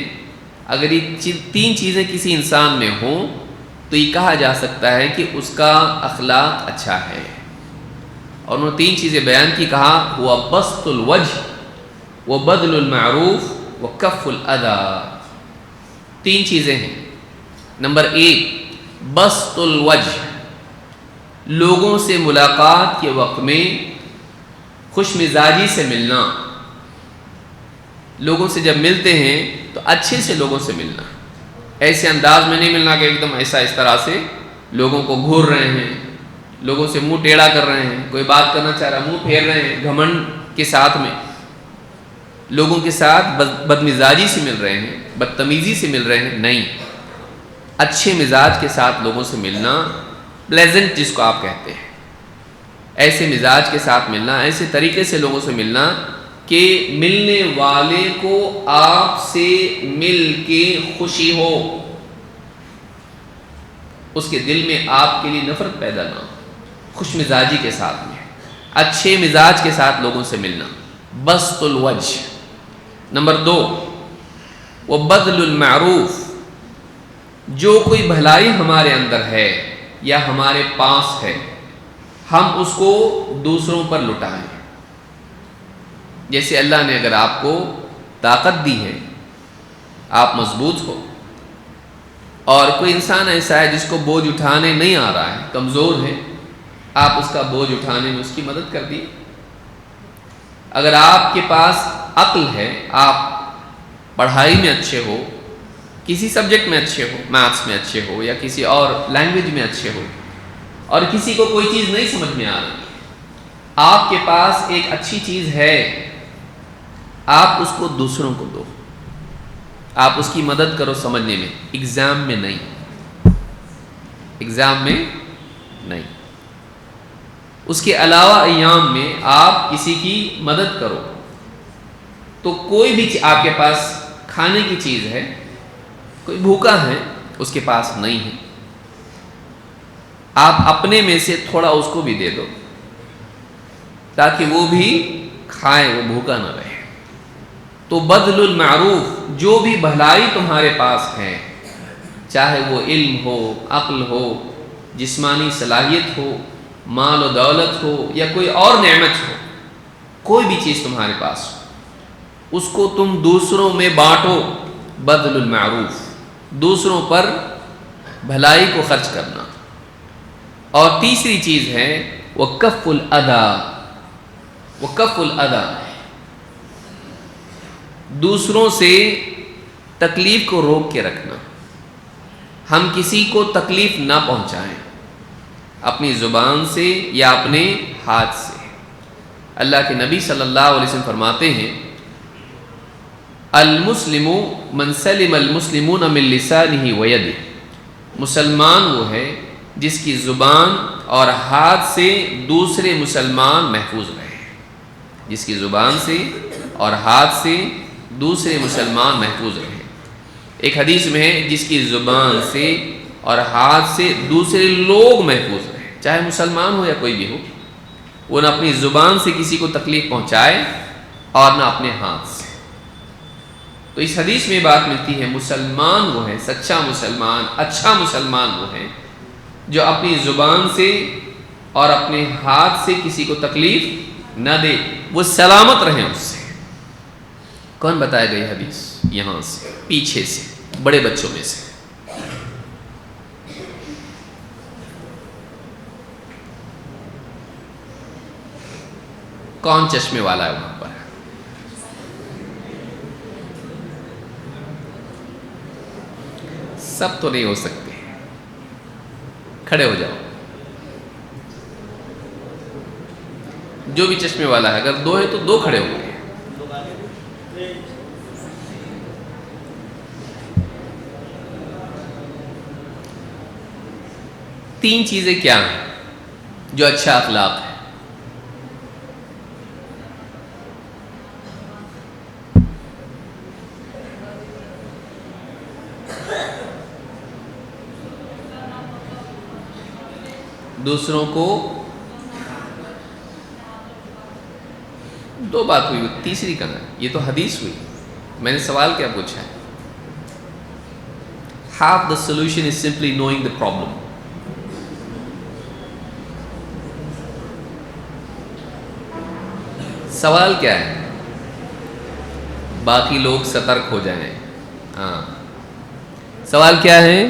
اگر یہ 3 چیزیں کسی انسان میں ہوں تو یہ کہا جا سکتا ہے کہ اس کا اخلاق اچھا ہے۔ اور انہوں نے 3 چیزیں بیان کی، کہا ہوا بسط الوجہ وبذل المعروف وکف الاذی۔ 3 چیزیں ہیں۔ نمبر 1 بسط الوجہ، لوگوں سے ملاقات کے وقت میں خوش مزاجی سے ملنا۔ لوگوں سے جب ملتے ہیں تو اچھے سے لوگوں سے ملنا، ایسے انداز میں نہیں ملنا کہ ایک دم ایسا اس طرح سے لوگوں کو گھور رہے ہیں، لوگوں سے منہ ٹیڑھا کر رہے ہیں، کوئی بات کرنا چاہ رہا منہ پھیر رہے ہیں، گھمنڈ کے ساتھ میں لوگوں کے ساتھ بدمزاجی سے مل رہے ہیں، بدتمیزی سے مل رہے ہیں، نہیں، اچھے مزاج کے ساتھ لوگوں سے ملنا، پلیزنٹ جس کو آپ کہتے ہیں، ایسے مزاج کے ساتھ ملنا، ایسے طریقے سے لوگوں سے ملنا کہ ملنے والے کو آپ سے مل کے خوشی ہو، اس کے دل میں آپ کے لیے نفرت پیدا نہ ہو، خوش مزاجی کے ساتھ میں، اچھے مزاج کے ساتھ لوگوں سے ملنا، بسط الوجہ۔ نمبر 2، وبذل المعروف، جو کوئی بھلائی ہمارے اندر ہے یا ہمارے پاس ہے ہم اس کو دوسروں پر لٹائیں۔ جیسے اللہ نے اگر آپ کو طاقت دی ہے، آپ مضبوط ہو، اور کوئی انسان ایسا ہے جس کو بوجھ اٹھانے نہیں آ رہا ہے، کمزور ہے، آپ اس کا بوجھ اٹھانے میں اس کی مدد کر دی۔ اگر آپ کے پاس عقل ہے، آپ پڑھائی میں اچھے ہو، کسی سبجیکٹ میں اچھے ہو، میتھس میں اچھے ہو یا کسی اور لینگویج میں اچھے ہو، اور کسی کو کوئی چیز نہیں سمجھ میں آ رہی، آپ کے پاس ایک اچھی چیز ہے، آپ اس کو دوسروں کو دو، آپ اس کی مدد کرو سمجھنے میں، ایگزام میں نہیں، ایگزام میں نہیں، اس کے علاوہ ایام میں آپ کسی کی مدد کرو۔ تو کوئی بھی آپ کے پاس کھانے کی چیز ہے، کوئی بھوکا ہے، اس کے پاس نہیں ہے، آپ اپنے میں سے تھوڑا اس کو بھی دے دو تاکہ وہ بھی کھائے، وہ بھوکا نہ رہے۔ تو بذل المعروف، جو بھی بھلائی تمہارے پاس ہے، چاہے وہ علم ہو، عقل ہو، جسمانی صلاحیت ہو، مال و دولت ہو یا کوئی اور نعمت ہو، کوئی بھی چیز تمہارے پاس ہو، اس کو تم دوسروں میں بانٹو، بذل المعروف، دوسروں پر بھلائی کو خرچ کرنا۔ اور تیسری چیز ہے وکف الاذی، وکف الاذی، دوسروں سے تکلیف کو روک کے رکھنا، ہم کسی کو تکلیف نہ پہنچائیں اپنی زبان سے یا اپنے ہاتھ سے۔ اللہ کے نبی صلی اللہ علیہ وسلم فرماتے ہیں المسلم من سلم المسلمون من لسانہ ویدہ، مسلمان وہ ہے جس کی زبان اور ہاتھ سے دوسرے مسلمان محفوظ رہے، جس کی زبان سے اور ہاتھ سے دوسرے مسلمان محفوظ رہے۔ ایک حدیث میں ہے جس کی زبان سے اور ہاتھ سے دوسرے لوگ محفوظ رہے، چاہے مسلمان ہو یا کوئی بھی ہو، وہ نہ اپنی زبان سے کسی کو تکلیف پہنچائے اور نہ اپنے ہاتھ سے۔ تو اس حدیث میں بات ملتی ہے مسلمان وہ ہے، سچا مسلمان، اچھا مسلمان وہ ہے جو اپنی زبان سے اور اپنے ہاتھ سے کسی کو تکلیف نہ دے، وہ سلامت رہیں اس سے۔ کون بتائے گئی حدیث؟ یہاں سے، پیچھے سے، بڑے بچوں میں سے۔ کون چشمے والا ہے وہاں پر؟ سب تو نہیں ہو سکتے، کھڑے ہو جاؤ۔ جو بھی چشمے والا ہے، اگر 2 ہے تو 2 کھڑے ہو گئے۔ تین چیزیں کیا ہیں جو اچھا اخلاق ہے؟ دوسروں کو، 2 بات ہوئی، تیسری کہاں ہے؟ یہ تو حدیث ہوئی، میں نے سوال کیا پوچھا ہے؟ half the solution is simply knowing the problem. سوال کیا ہے؟ باقی لوگ سترک ہو جائیں۔ ہاں، سوال کیا ہے؟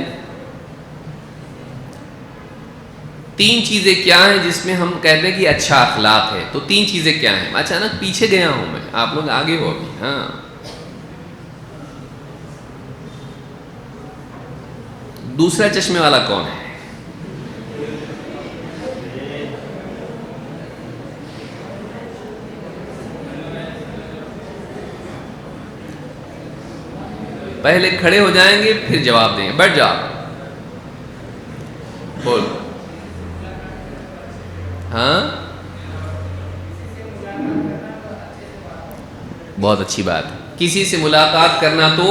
3 چیزیں کیا ہیں جس میں ہم کہتے ہیں کہ اچھا اخلاق ہے؟ تو 3 چیزیں کیا ہیں؟ اچانک پیچھے گیا ہوں میں، آپ لوگ آگے ہو ابھی۔ ہاں، دوسرا چشمے والا کون ہے؟ پہلے کھڑے ہو جائیں گے پھر جواب دیں گے. بیٹھ جاؤ. بول. ہاں بہت اچھی بات ہے. کسی سے ملاقات کرنا تو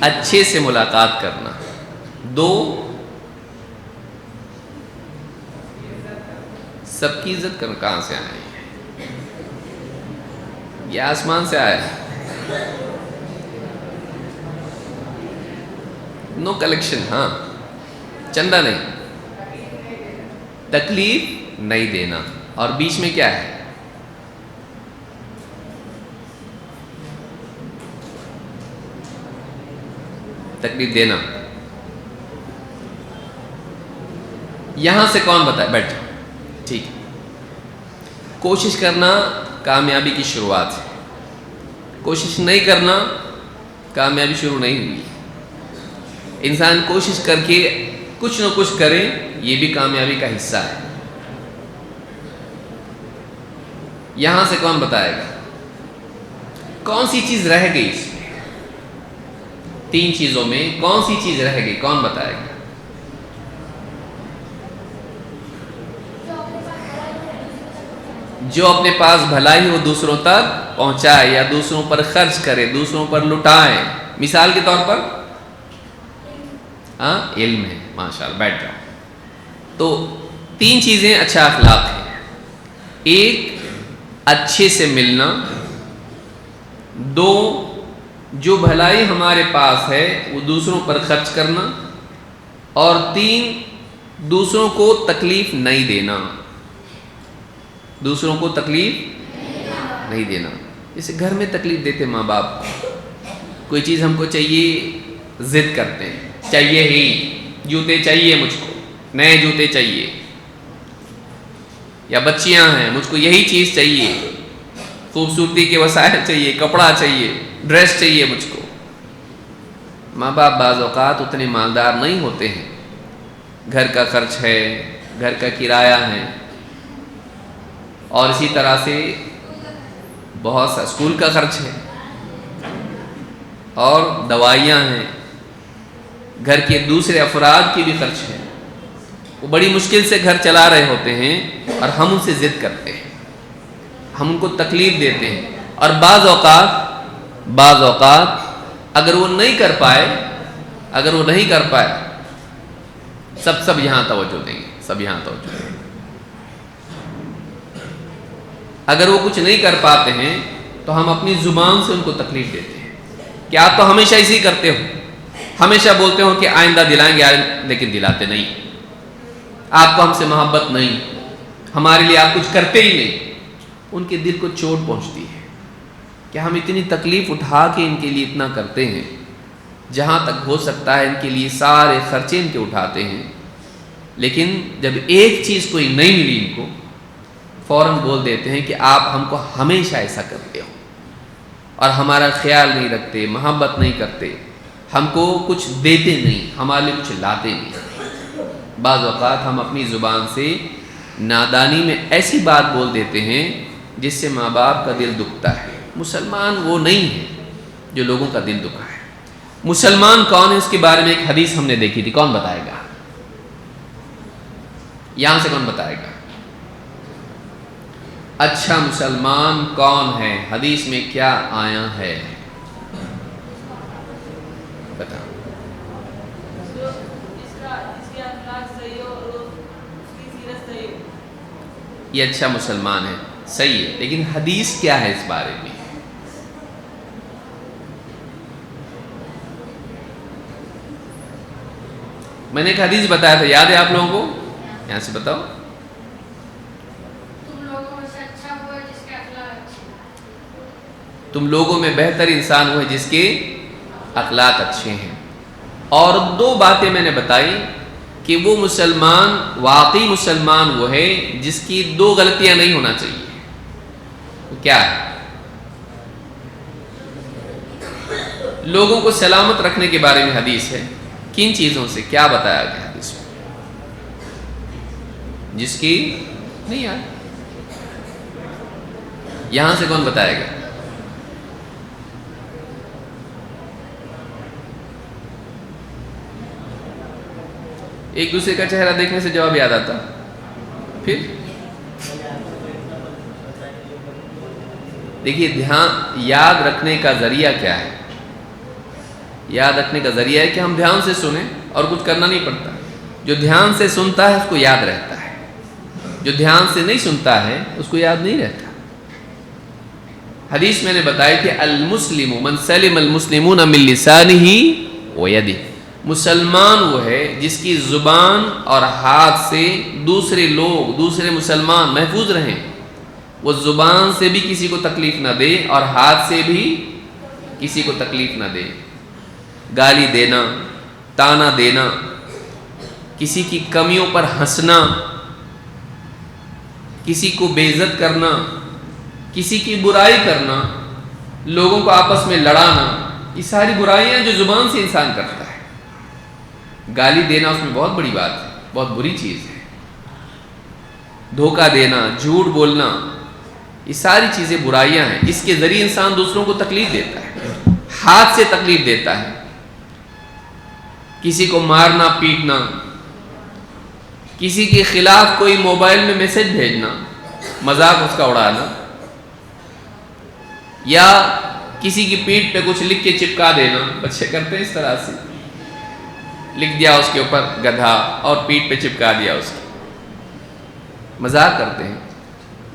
اچھے سے ملاقات کرنا. دو، سب کی عزت کرنا. کہاں سے آئے؟ یہ آسمان سے آیا. نو کلیکشن. ہاں چندہ نہیں. تکلیف نہیں دینا. اور بیچ میں کیا ہے؟ تکلیف دینا. یہاں سے کون بتائے؟ بیٹھ جاؤ. ٹھیک ہے. کوشش کرنا کامیابی کی شروعات ہے. کوشش نہیں کرنا کامیابی شروع نہیں ہوئی. انسان کوشش کر کے کچھ نہ کچھ کرے، یہ بھی کامیابی کا حصہ ہے. یہاں سے کون بتائے گا کون سی چیز رہ گئی؟ اس میں تین چیزوں میں کون سی چیز رہ گئی؟ کون بتائے گا؟ جو اپنے پاس بھلائی ہو دوسروں تک پہنچائے، یا دوسروں پر خرچ کرے، دوسروں پر لٹائے. مثال کے طور پر علم ہے. ماشاءاللہ. بیٹھ جاؤ. تو تین چیزیں اچھا اخلاق ہے. ایک، اچھے سے ملنا. دو، جو بھلائی ہمارے پاس ہے وہ دوسروں پر خرچ کرنا. اور تین، دوسروں کو تکلیف نہیں دینا. دوسروں کو تکلیف نہیں دینا. جیسے گھر میں تکلیف دیتے ماں باپ کو. کوئی چیز ہم کو چاہیے، ضد کرتے ہیں، چاہیے ہی. جوتے چاہیے مجھ کو، نئے جوتے چاہیے. یا بچیاں ہیں، مجھ کو یہی چیز چاہیے، خوبصورتی کے وسائل چاہیے، کپڑا چاہیے، ڈریس چاہیے مجھ کو. ماں باپ بعض اوقات اتنے مالدار نہیں ہوتے ہیں. گھر کا خرچ ہے، گھر کا کرایہ ہے، اور اسی طرح سے بہت سا اسکول کا خرچ ہے، اور دوائیاں ہیں، گھر کے دوسرے افراد کی بھی خرچ ہے. وہ بڑی مشکل سے گھر چلا رہے ہوتے ہیں اور ہم ان سے ضد کرتے ہیں، ہم ان کو تکلیف دیتے ہیں. اور بعض اوقات اگر وہ نہیں کر پائے سب یہاں توجہ دیں گے. سب یہاں توجہ دیں گے. اگر وہ کچھ نہیں کر پاتے ہیں تو ہم اپنی زبان سے ان کو تکلیف دیتے ہیں کہ آپ تو ہمیشہ اسی کرتے ہو، ہمیشہ بولتے ہو کہ آئندہ دلائیں گے، لیکن دلاتے نہیں. آپ کو ہم سے محبت نہیں، ہمارے لیے آپ کچھ کرتے ہی نہیں. ان کے دل کو چوٹ پہنچتی ہے کہ ہم اتنی تکلیف اٹھا کے ان کے لیے اتنا کرتے ہیں، جہاں تک ہو سکتا ہے ان کے لیے سارے خرچے ان کے اٹھاتے ہیں، لیکن جب ایک چیز کوئی نہیں ملی ان کو فوراً بول دیتے ہیں کہ آپ ہم کو ہمیشہ ایسا کرتے ہو اور ہمارا خیال نہیں رکھتے، محبت نہیں کرتے، ہم کو کچھ دیتے نہیں، ہمارے لیے کچھ لاتے نہیں. بعض اوقات ہم اپنی زبان سے نادانی میں ایسی بات بول دیتے ہیں جس سے ماں باپ کا دل دکھتا ہے. مسلمان وہ نہیں ہے جو لوگوں کا دل دکھا ہے. مسلمان کون ہے اس کے بارے میں ایک حدیث ہم نے دیکھی تھی. کون بتائے گا؟ یہاں سے کون بتائے گا؟ اچھا مسلمان کون ہے؟ حدیث میں کیا آیا ہے؟ بتا. یہ اچھا مسلمان ہے، صحیح ہے، لیکن حدیث کیا ہے اس بارے میں؟ میں نے ایک حدیث بتایا تھا، یاد ہے آپ لوگوں کو؟ یہاں سے بتاؤ. تم لوگوں میں بہتر انسان وہ ہے جس کے اخلاق اچھے ہیں. اور دو باتیں میں نے بتائی کہ وہ مسلمان، واقعی مسلمان وہ ہے جس کی دو غلطیاں نہیں ہونا چاہیے. کیا ہے؟ لوگوں کو سلامت رکھنے کے بارے میں حدیث ہے کن چیزوں سے؟ کیا بتایا گیا حدیث میں؟ جس کی نہیں آئی، یہاں سے کون بتائے گا؟ ایک دوسرے کا چہرہ دیکھنے سے جواب یاد آتا، پھر دیکھیے دھیان یاد رکھنے کا ذریعہ کیا ہے؟ یاد رکھنے کا ذریعہ ہے کہ ہم دھیان سے سنیں اور کچھ کرنا نہیں پڑتا. جو دھیان سے سنتا ہے اس کو یاد رہتا ہے، جو دھیان سے نہیں سنتا ہے اس کو یاد نہیں رہتا. حدیث میں نے بتائی کہ المسلم من سلم المسلمون من لسانہ ویدہ، مسلمان وہ ہے جس کی زبان اور ہاتھ سے دوسرے لوگ، دوسرے مسلمان محفوظ رہیں. وہ زبان سے بھی کسی کو تکلیف نہ دے اور ہاتھ سے بھی کسی کو تکلیف نہ دے. گالی دینا، تانا دینا، کسی کی کمیوں پر ہنسنا، کسی کو بے عزت کرنا، کسی کی برائی کرنا، لوگوں کو آپس میں لڑانا، یہ ساری برائیاں جو زبان سے انسان کرتا ہے. گالی دینا اس میں بہت بڑی بات ہے، بہت بری چیز ہے. دھوکہ دینا، جھوٹ بولنا، یہ ساری چیزیں برائیاں ہیں. اس کے ذریعے انسان دوسروں کو تکلیف دیتا ہے، ہاتھ سے تکلیف دیتا ہے. کسی کو مارنا پیٹنا، کسی کے خلاف کوئی موبائل میں میسج بھیجنا، مذاق اس کا اڑانا، یا کسی کی پیٹھ پہ کچھ لکھ کے چپکا دینا. بچے کرتے ہیں اس طرح سے، لکھ دیا اس کے اوپر گدھا اور پیٹھ پہ چپکا دیا اس کی. مذاق کرتے ہیں.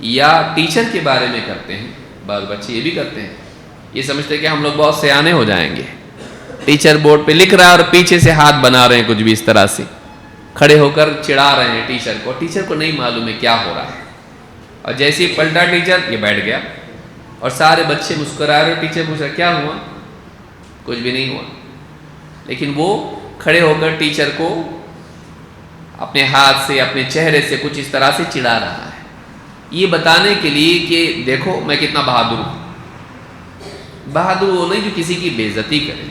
یا ٹیچر کے بارے میں کرتے ہیں، بعض بچے یہ بھی کرتے ہیں، یہ سمجھتے ہیں کہ ہم لوگ بہت سیانے ہو جائیں گے. ٹیچر بورڈ پہ لکھ رہا ہے اور پیچھے سے ہاتھ بنا رہے ہیں کچھ بھی اس طرح سے، کھڑے ہو کر چڑھا رہے ہیں ٹیچر کو. ٹیچر کو نہیں معلوم ہے کیا ہو رہا ہے، اور جیسے ہی پلٹا ٹیچر، یہ بیٹھ گیا اور سارے بچے مسکرا رہے. ٹیچر پوچھ رہا کیا ہوا؟ کچھ بھی نہیں ہوا. لیکن وہ کھڑے ہو کر ٹیچر کو اپنے ہاتھ سے، اپنے چہرے سے کچھ اس طرح سے چڑھا رہا ہے، یہ بتانے کے لیے کہ دیکھو میں کتنا بہادر ہوں. بہادر وہ نہیں جو کسی کی بے عزتی کرے،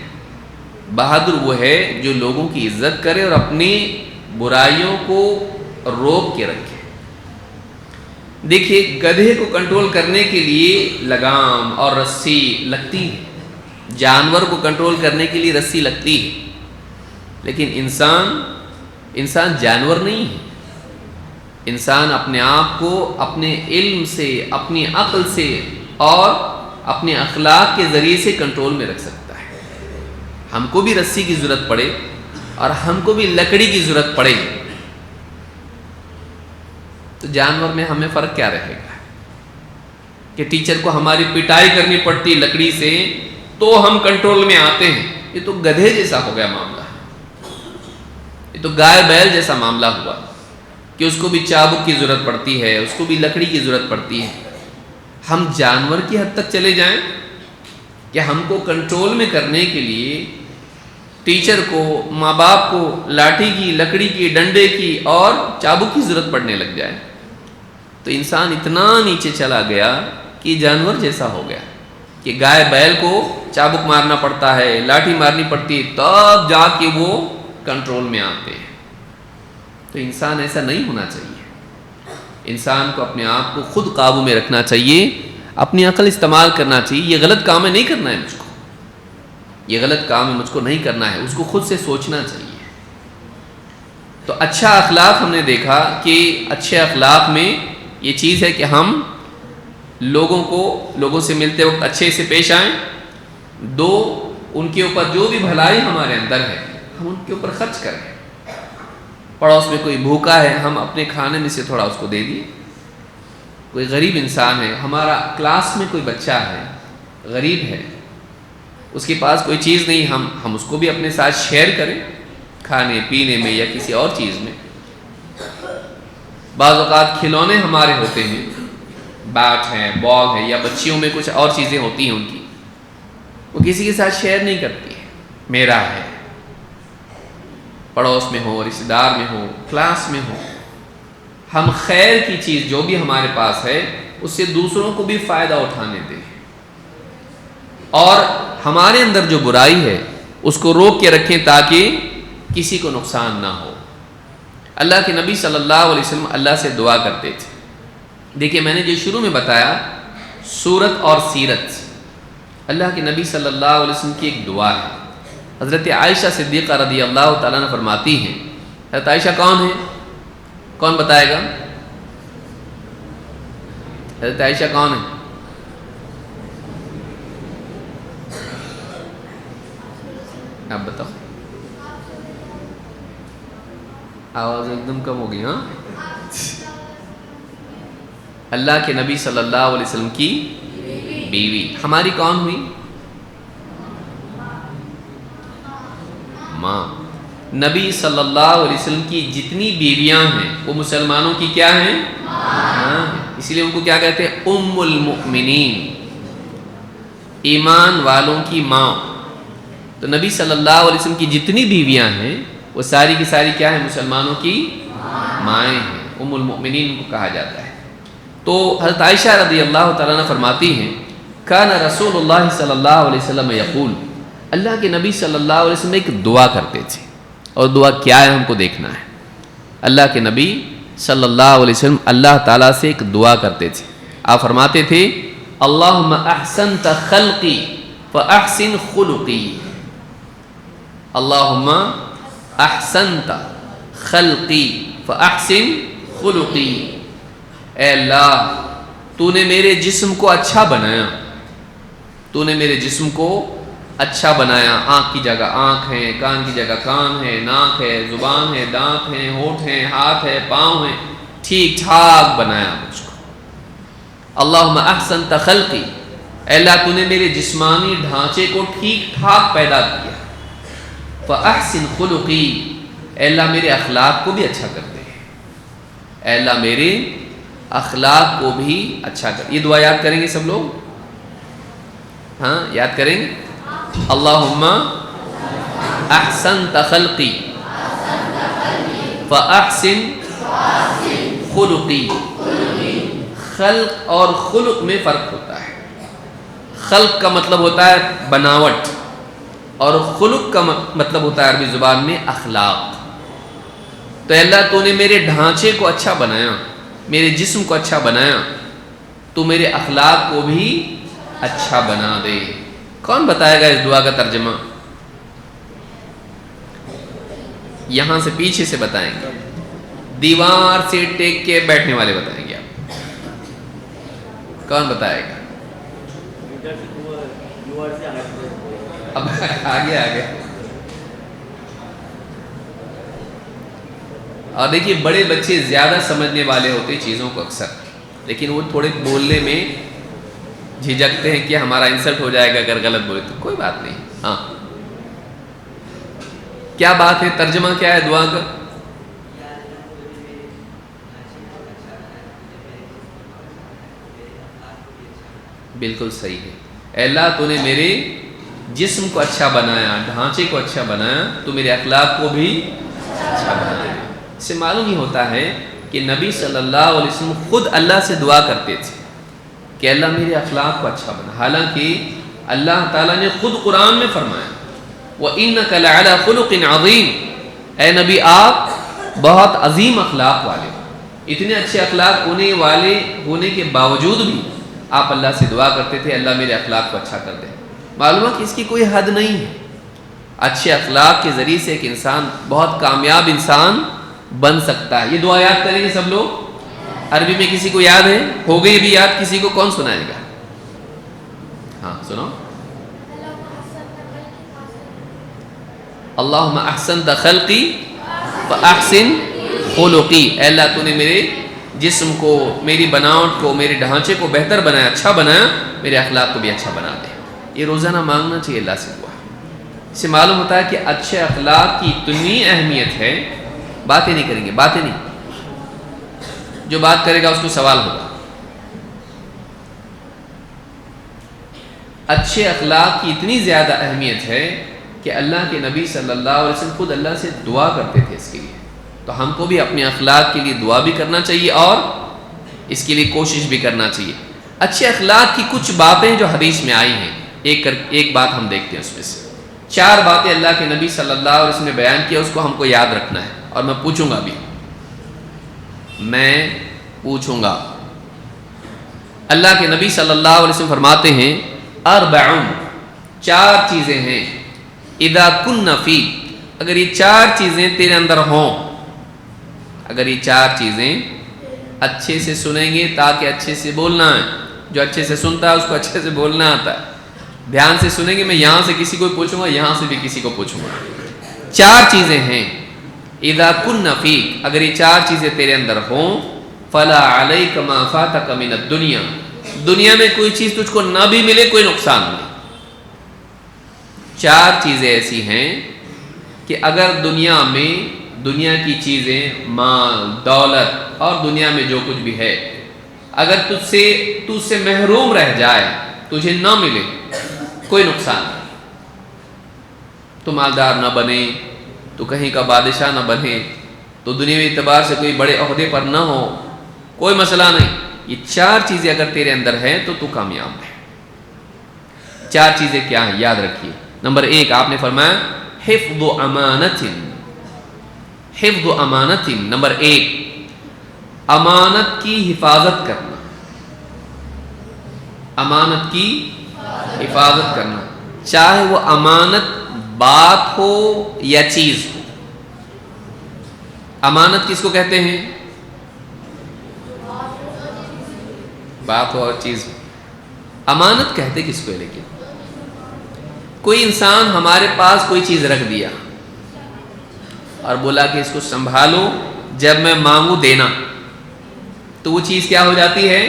بہادر وہ ہے جو لوگوں کی عزت کرے اور اپنی برائیوں کو روک کے رکھے. دیکھیے گدھے کو کنٹرول کرنے کے لیے لگام اور رسی لگتی ہے، جانور کو کنٹرول کرنے کے لیے رسی لگتی ہے. لیکن انسان جانور نہیں ہے. انسان اپنے آپ کو اپنے علم سے، اپنی عقل سے اور اپنے اخلاق کے ذریعے سے کنٹرول میں رکھ سکتا ہے. ہم کو بھی رسی کی ضرورت پڑے اور ہم کو بھی لکڑی کی ضرورت پڑے تو جانور میں ہمیں فرق کیا رہے گا؟ کہ ٹیچر کو ہماری پٹائی کرنی پڑتی لکڑی سے تو ہم کنٹرول میں آتے ہیں. یہ تو گدھے جیسا ہو گیا معاملہ، یہ تو گائے بیل جیسا معاملہ ہوا کہ اس کو بھی چابک کی ضرورت پڑتی ہے، اس کو بھی لکڑی کی ضرورت پڑتی ہے. ہم جانور کی حد تک چلے جائیں کہ ہم کو کنٹرول میں کرنے کے لیے ٹیچر کو، ماں باپ کو لاٹھی کی، لکڑی کی، ڈنڈے کی اور چابک کی ضرورت پڑنے لگ جائے تو انسان اتنا نیچے چلا گیا کہ جانور جیسا ہو گیا کہ گائے بیل کو چابک مارنا پڑتا ہے، لاٹھی مارنی پڑتی ہے، تب جا کے وہ کنٹرول میں آتے ہیں. تو انسان ایسا نہیں ہونا چاہیے. انسان کو اپنے آپ کو خود قابو میں رکھنا چاہیے، اپنی عقل استعمال کرنا چاہیے. یہ غلط کام ہے، نہیں کرنا ہے مجھ کو، یہ غلط کام ہے مجھ کو نہیں کرنا ہے، اس کو خود سے سوچنا چاہیے. تو اچھا اخلاق ہم نے دیکھا کہ اچھے اخلاق میں یہ چیز ہے کہ ہم لوگوں سے ملتے وقت اچھے سے پیش آئیں. دو، ان کے اوپر جو بھی بھلائی ہمارے اندر ہے ہم ان کے اوپر خرچ کریں. پڑوس میں کوئی بھوکا ہے، ہم اپنے کھانے میں سے تھوڑا اس کو دے دیں. کوئی غریب انسان ہے، ہمارا کلاس میں کوئی بچہ ہے غریب ہے، اس کے پاس کوئی چیز نہیں، ہم اس کو بھی اپنے ساتھ شیئر کریں، کھانے پینے میں یا کسی اور چیز میں. بعض اوقات کھلونے ہمارے ہوتے ہیں، بیٹ ہے، بال ہے، یا بچیوں میں کچھ اور چیزیں ہوتی ہیں ان کی، وہ کسی کے ساتھ شیئر نہیں کرتی ہے. میرا ہے، پڑوس میں ہو، رشتہ دار میں ہو، کلاس میں ہو، ہم خیر کی چیز جو بھی ہمارے پاس ہے اس سے دوسروں کو بھی فائدہ اٹھانے دیں، اور ہمارے اندر جو برائی ہے اس کو روک کے رکھیں تاکہ کسی کو نقصان نہ ہو۔ اللہ کے نبی صلی اللہ علیہ وسلم اللہ سے دعا کرتے تھے۔ دیکھیے میں نے جو شروع میں بتایا سورت اور سیرت، اللہ کے نبی صلی اللہ علیہ وسلم کی ایک دعا ہے۔ حضرت عائشہ صدیقہ رضی اللہ تعالیٰ عنہ فرماتی ہیں، حضرت عائشہ کون ہے؟ کون بتائے گا؟ حضرت عائشہ کون ہے؟ آپ بتاؤ، آواز ایک دم کم ہو گئی۔ ہاں، اللہ کے نبی صلی اللہ علیہ وسلم کی بیوی۔ ہماری کون ہوئی؟ ماں۔ نبی صلی اللہ علیہ وسلم کی جتنی بیویاں ہیں وہ مسلمانوں کی کیا ہیں؟ ماں۔ اسی لیے ان کو کیا کہتے ہیں؟ ام المؤمنین، ایمان والوں کی ماں۔ تو نبی صلی اللہ علیہ وسلم کی جتنی بیویاں ہیں وہ ساری کی ساری کیا ہیں؟ مسلمانوں کی مائیں ہیں، ام المؤمنین کو کہا جاتا ہے۔ تو حضرت عائشہ رضی اللہ تعالیٰ عنہ فرماتی ہیں، کان رسول اللہ صلی اللہ علیہ وسلم یقول، اللہ کے نبی صلی اللہ علیہ وسلم ایک دعا کرتے تھے، اور دعا کیا ہے ہم کو دیکھنا ہے۔ اللہ کے نبی صلی اللہ علیہ وسلم اللہ تعالیٰ سے ایک دعا کرتے تھے۔ آپ فرماتے تھے، اللہم احسنت خلقی فاحسن خلقی، اللہم احسنت خلقی فاحسن خلقی، اے اللہ تو نے میرے جسم کو اچھا بنایا، تو نے میرے جسم کو اچھا بنایا، آنکھ کی جگہ آنکھ ہے، کان کی جگہ کان ہے، ناک ہے، زبان ہے، دانت ہیں، ہونٹ ہیں، ہاتھ ہے، پاؤں ہیں، ٹھیک ٹھاک بنایا مجھ کو۔ اللہم احسنت خلقی، اے اللہ تو نے میرے جسمانی ڈھانچے کو ٹھیک ٹھاک پیدا کیا، فاحسن خلقی، اے اللہ میرے اخلاق کو بھی اچھا کر دے، اے اللہ میرے اخلاق کو بھی اچھا کر۔ یہ دعا یاد کریں گے سب لوگ؟ ہاں یاد کریں گے؟ اللہم احسنت خلقی فاحسن خلقی۔ خلق اور خلق میں فرق ہوتا ہے۔ خلق کا مطلب ہوتا ہے بناوٹ، اور خلق کا مطلب ہوتا ہے عربی زبان میں اخلاق۔ تو اللہ تو نے میرے ڈھانچے کو اچھا بنایا، میرے جسم کو اچھا بنایا، تو میرے اخلاق کو بھی اچھا بنا دے۔ کون بتائے گا اس دعا کا ترجمہ؟ یہاں سے پیچھے سے بتائیں گے، دیوار سے ٹیک کے بیٹھنے والے بتائیں گے۔ آپ کون بتائے گا؟ اب آگے آگے۔ اور دیکھیے بڑے بچے زیادہ سمجھنے والے ہوتے چیزوں کو اکثر، لیکن وہ تھوڑے بولنے میں جھجکتے ہیں کہ ہمارا انسلٹ ہو جائے گا اگر غلط بولے تو۔ کوئی بات نہیں۔ ہاں کیا بات ہے؟ ترجمہ کیا ہے دعا کا؟ بالکل صحیح ہے۔ اے اللہ تو نے میرے جسم کو اچھا بنایا، ڈھانچے کو اچھا بنایا، تو میرے اخلاق کو بھی اچھا بنایا۔ اس سے معلوم ہی ہوتا ہے کہ نبی صلی اللہ علیہ وسلم خود اللہ سے دعا کرتے تھے کہ اللہ میرے اخلاق کو اچھا بنا، حالانکہ اللہ تعالیٰ نے خود قرآن میں فرمایا وَإِنَّكَ لَعَلَىٰ خُلُقٍ عَظِيمٍ، اے نبی آپ بہت عظیم اخلاق والے ہو۔ اتنے اچھے اخلاق ہونے والے ہونے کے باوجود بھی آپ اللہ سے دعا کرتے تھے اللہ میرے اخلاق کو اچھا کر دے۔ معلوم ہے کہ اس کی کوئی حد نہیں ہے۔ اچھے اخلاق کے ذریعے سے ایک انسان بہت کامیاب انسان بن سکتا ہے۔ یہ دعا یاد کریں گے سب لوگ؟ عربی میں کسی کو یاد ہے؟ ہو گئی بھی یاد؟ کسی کو کون سنائے گا؟ ہاں سنو۔ اللہم احسنت خلقی فاحسن خلقی، اے اللہ تو نے میرے جسم کو، میری بناوٹ کو، میرے ڈھانچے کو بہتر بنایا، اچھا بنایا، میرے اخلاق کو بھی اچھا بنا دے۔ یہ روزانہ مانگنا چاہیے اللہ سے دعا۔ اس سے معلوم ہوتا ہے کہ اچھے اخلاق کی اتنی اہمیت ہے۔ باتیں نہیں کریں گے، باتیں نہیں، جو بات کرے گا اس کو سوال ہوگا۔ اچھے اخلاق کی اتنی زیادہ اہمیت ہے کہ اللہ کے نبی صلی اللہ علیہ وسلم خود اللہ سے دعا کرتے تھے اس کے لیے۔ تو ہم کو بھی اپنے اخلاق کے لیے دعا بھی کرنا چاہیے اور اس کے لیے کوشش بھی کرنا چاہیے۔ اچھے اخلاق کی کچھ باتیں جو حدیث میں آئی ہیں، ایک بات ہم دیکھتے ہیں اس میں سے۔ 4 باتیں اللہ کے نبی صلی اللہ علیہ وسلم نے بیان کیا، اس کو ہم کو یاد رکھنا ہے، اور میں پوچھوں گا بھی، میں پوچھوں گا۔ اللہ کے نبی صلی اللہ علیہ وسلم فرماتے ہیں اربعون، 4 چیزیں ہیں، اذا کن فی، اگر یہ 4 چیزیں تیرے اندر ہوں، اگر یہ 4 چیزیں اچھے سے سنیں گے تاکہ اچھے سے بولنا ہے، جو اچھے سے سنتا ہے اس کو اچھے سے بولنا آتا ہے، دھیان سے سنیں گے، میں یہاں سے کسی کو پوچھوں گا، یہاں سے بھی کسی کو پوچھوں گا۔ 4 چیزیں ہیں، اذا کن فیک، اگر یہ 4 چیزیں تیرے اندر ہوں، فلا علیک ما فاتک من الدنیا، دنیا میں کوئی چیز تجھ کو نہ بھی ملے کوئی نقصان نہیں۔ 4 چیزیں ایسی ہیں کہ اگر دنیا میں، دنیا کی چیزیں، مال، دولت اور دنیا میں جو کچھ بھی ہے، اگر تجھ سے محروم رہ جائے، تجھے نہ ملے، کوئی نقصان نہیں۔ تو مالدار نہ بنے، تو کہیں کا بادشاہ نہ بنے، تو دنیاوی اعتبار سے کوئی بڑے عہدے پر نہ ہو، کوئی مسئلہ نہیں۔ یہ 4 چیزیں اگر تیرے اندر ہیں تو تو کامیاب ہے۔ 4 چیزیں کیا ہیں یاد رکھیے۔ نمبر 1 آپ نے فرمایا حفظ امانت، حفظ امانت، نمبر 1 امانت کی حفاظت کرنا، امانت کی حفاظت کرنا، چاہے وہ امانت بات ہو یا چیز ہو۔ امانت کس کو کہتے ہیں؟ بات ہو اور چیز ہو۔ امانت کہتے کس کو ہے؟ لیکن کوئی انسان ہمارے پاس کوئی چیز رکھ دیا اور بولا کہ اس کو سنبھالو، جب میں مانگوں دینا، تو وہ چیز کیا ہو جاتی ہے؟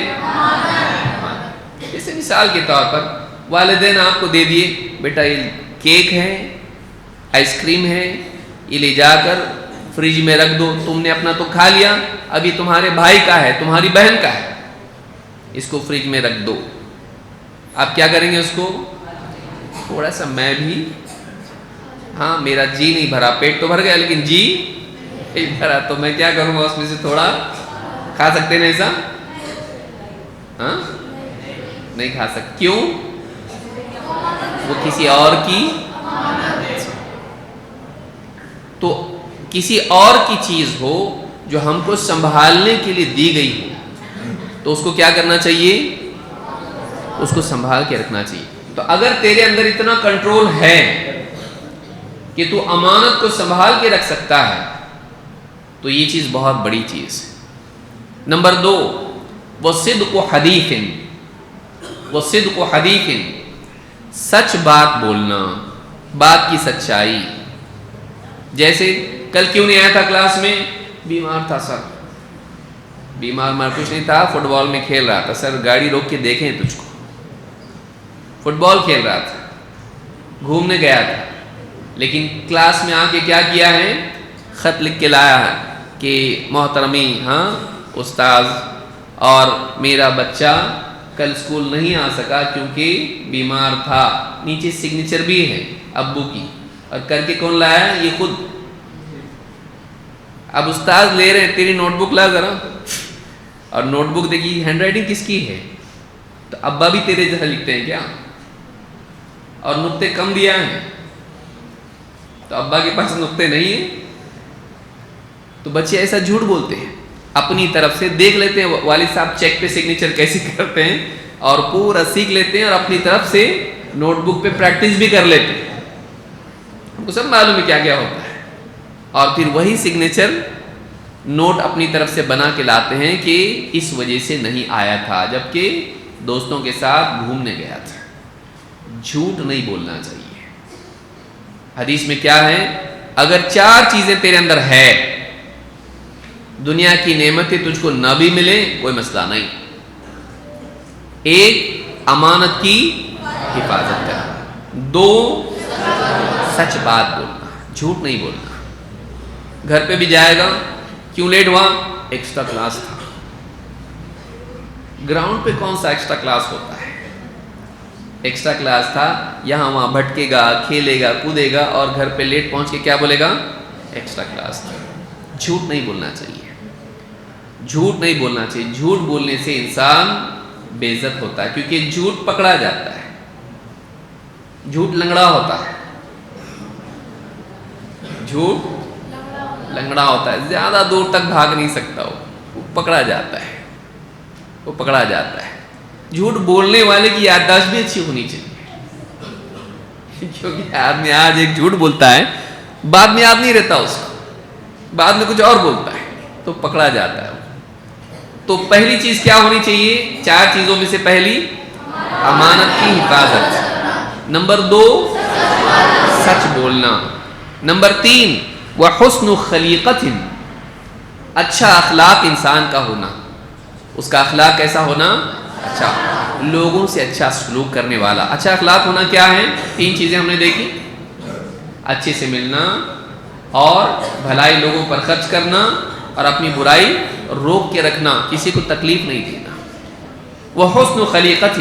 جیسے مثال کے طور پر والدین آپ کو دے دیے، بیٹا یہ کیک ہے، آئس کریم ہے، یہ لے جا کر فریج میں رکھ دو، تم نے اپنا تو کھا لیا، ابھی تمہارے بھائی کا ہے، تمہاری بہن کا ہے، اس کو فریج میں رکھ دو۔ آپ کیا کریں گے اس کو؟ تھوڑا سا میں بھی، ہاں میرا جی نہیں بھرا، پیٹ تو بھر گیا لیکن جی نہیں بھرا، تو میں کیا کروں گا، اس میں سے تھوڑا کھا سکتے ہیں ایسا؟ ہاں نہیں کھا سکتے، کیوں؟ وہ کسی اور کی، تو کسی اور کی چیز ہو جو ہم کو سنبھالنے کے لیے دی گئی ہو، تو اس کو کیا کرنا چاہیے؟ اس کو سنبھال کے رکھنا چاہیے۔ تو اگر تیرے اندر اتنا کنٹرول ہے کہ تو امانت کو سنبھال کے رکھ سکتا ہے، تو یہ چیز بہت بڑی چیز ہے۔ نمبر 2 وصدق حدیث، وصدق حدیث، سچ بات بولنا، بات کی سچائی۔ جیسے کل کیوں نہیں آیا تھا کلاس میں؟ بیمار تھا سر، بیمار مار کچھ نہیں تھا، فٹ بال میں کھیل رہا تھا سر، گاڑی روک کے دیکھیں تجھ کو، فٹ بال کھیل رہا تھا، گھومنے گیا تھا، لیکن کلاس میں آ کے کیا کیا ہے؟ خط لکھ کے لایا ہے کہ محترمی ہاں استاذ، اور میرا بچہ کل اسکول نہیں آ سکا کیونکہ بیمار تھا، نیچے سگنیچر بھی ہے ابو کی، اور کر کے کون لایا ہے؟ یہ خود۔ اب استاذ لے رہے ہیں تیری نوٹ بک لا ذرا، اور نوٹ بک دیکھی ہینڈ رائٹنگ کس کی ہے؟ تو ابا بھی تیرے جیسا لکھتے ہیں کیا؟ اور نقطے کم دیا ہے، تو ابا کے پاس نقطے نہیں ہیں، تو بچے ایسا جھوٹ بولتے ہیں، اپنی طرف سے دیکھ لیتے ہیں والد صاحب چیک پہ سگنیچر کیسے کرتے ہیں، اور پورا سیکھ لیتے ہیں، اور اپنی طرف سے نوٹ بک پہ پریکٹس بھی کر لیتے ہیں، ہم کو سب معلوم ہے کیا کیا ہوتا ہے، اور پھر وہی سگنیچر نوٹ اپنی طرف سے بنا کے لاتے ہیں کہ اس وجہ سے نہیں آیا تھا، جبکہ دوستوں کے ساتھ گھومنے گیا تھا۔ جھوٹ نہیں بولنا چاہیے۔ حدیث میں کیا ہے؟ اگر 4 چیزیں تیرے اندر ہے، دنیا کی نعمتیں تجھ کو نہ بھی ملے کوئی مسئلہ نہیں۔ 1 امانت کی حفاظت کرنا، 2 سچ بات بولنا، جھوٹ نہیں بولنا۔ گھر پہ بھی جائے گا، کیوں لیٹ ہوا؟ ایکسٹرا کلاس تھا۔ گراؤنڈ پہ کون سا ایکسٹرا کلاس ہوتا ہے؟ ایکسٹرا کلاس تھا، یہاں وہاں بھٹکے گا، کھیلے گا، کودے گا، اور گھر پہ لیٹ پہنچ کے کیا بولے گا؟ ایکسٹرا کلاس تھا۔ جھوٹ نہیں بولنا چاہیے، جھوٹ نہیں بولنا چاہیے۔ جھوٹ بولنے سے انسان بے عزت ہوتا ہے، کیونکہ جھوٹ پکڑا جاتا ہے، جھوٹ لنگڑا ہوتا ہے، جھوٹ لنگڑا ہوتا ہے، زیادہ دور تک بھاگ نہیں سکتا، وہ پکڑا جاتا ہے، وہ پکڑا جاتا ہے۔ جھوٹ بولنے والے کی یادداشت بھی اچھی ہونی چاہیے، کیونکہ آدمی آج ایک جھوٹ بولتا ہے، بعد میں یاد نہیں رہتا اس کو، بعد میں کچھ اور بولتا ہے تو پکڑا جاتا ہے۔ تو پہلی چیز کیا ہونی چاہیے؟ 4 چیزوں میں سے پہلی امانت کی حفاظت، نمبر 2 سچ بولنا، نمبر 3 وحسن خلیقت، اچھا اخلاق انسان کا ہونا، اس کا اخلاق کیسا ہونا؟ اچھا، لوگوں سے اچھا سلوک کرنے والا۔ اچھا اخلاق ہونا کیا ہے؟ 3 چیزیں ہم نے دیکھی، اچھے سے ملنا اور بھلائی لوگوں پر خرچ کرنا اور اپنی برائی روک کے رکھنا، کسی کو تکلیف نہیں دینا، وہ حسن خلیقت۔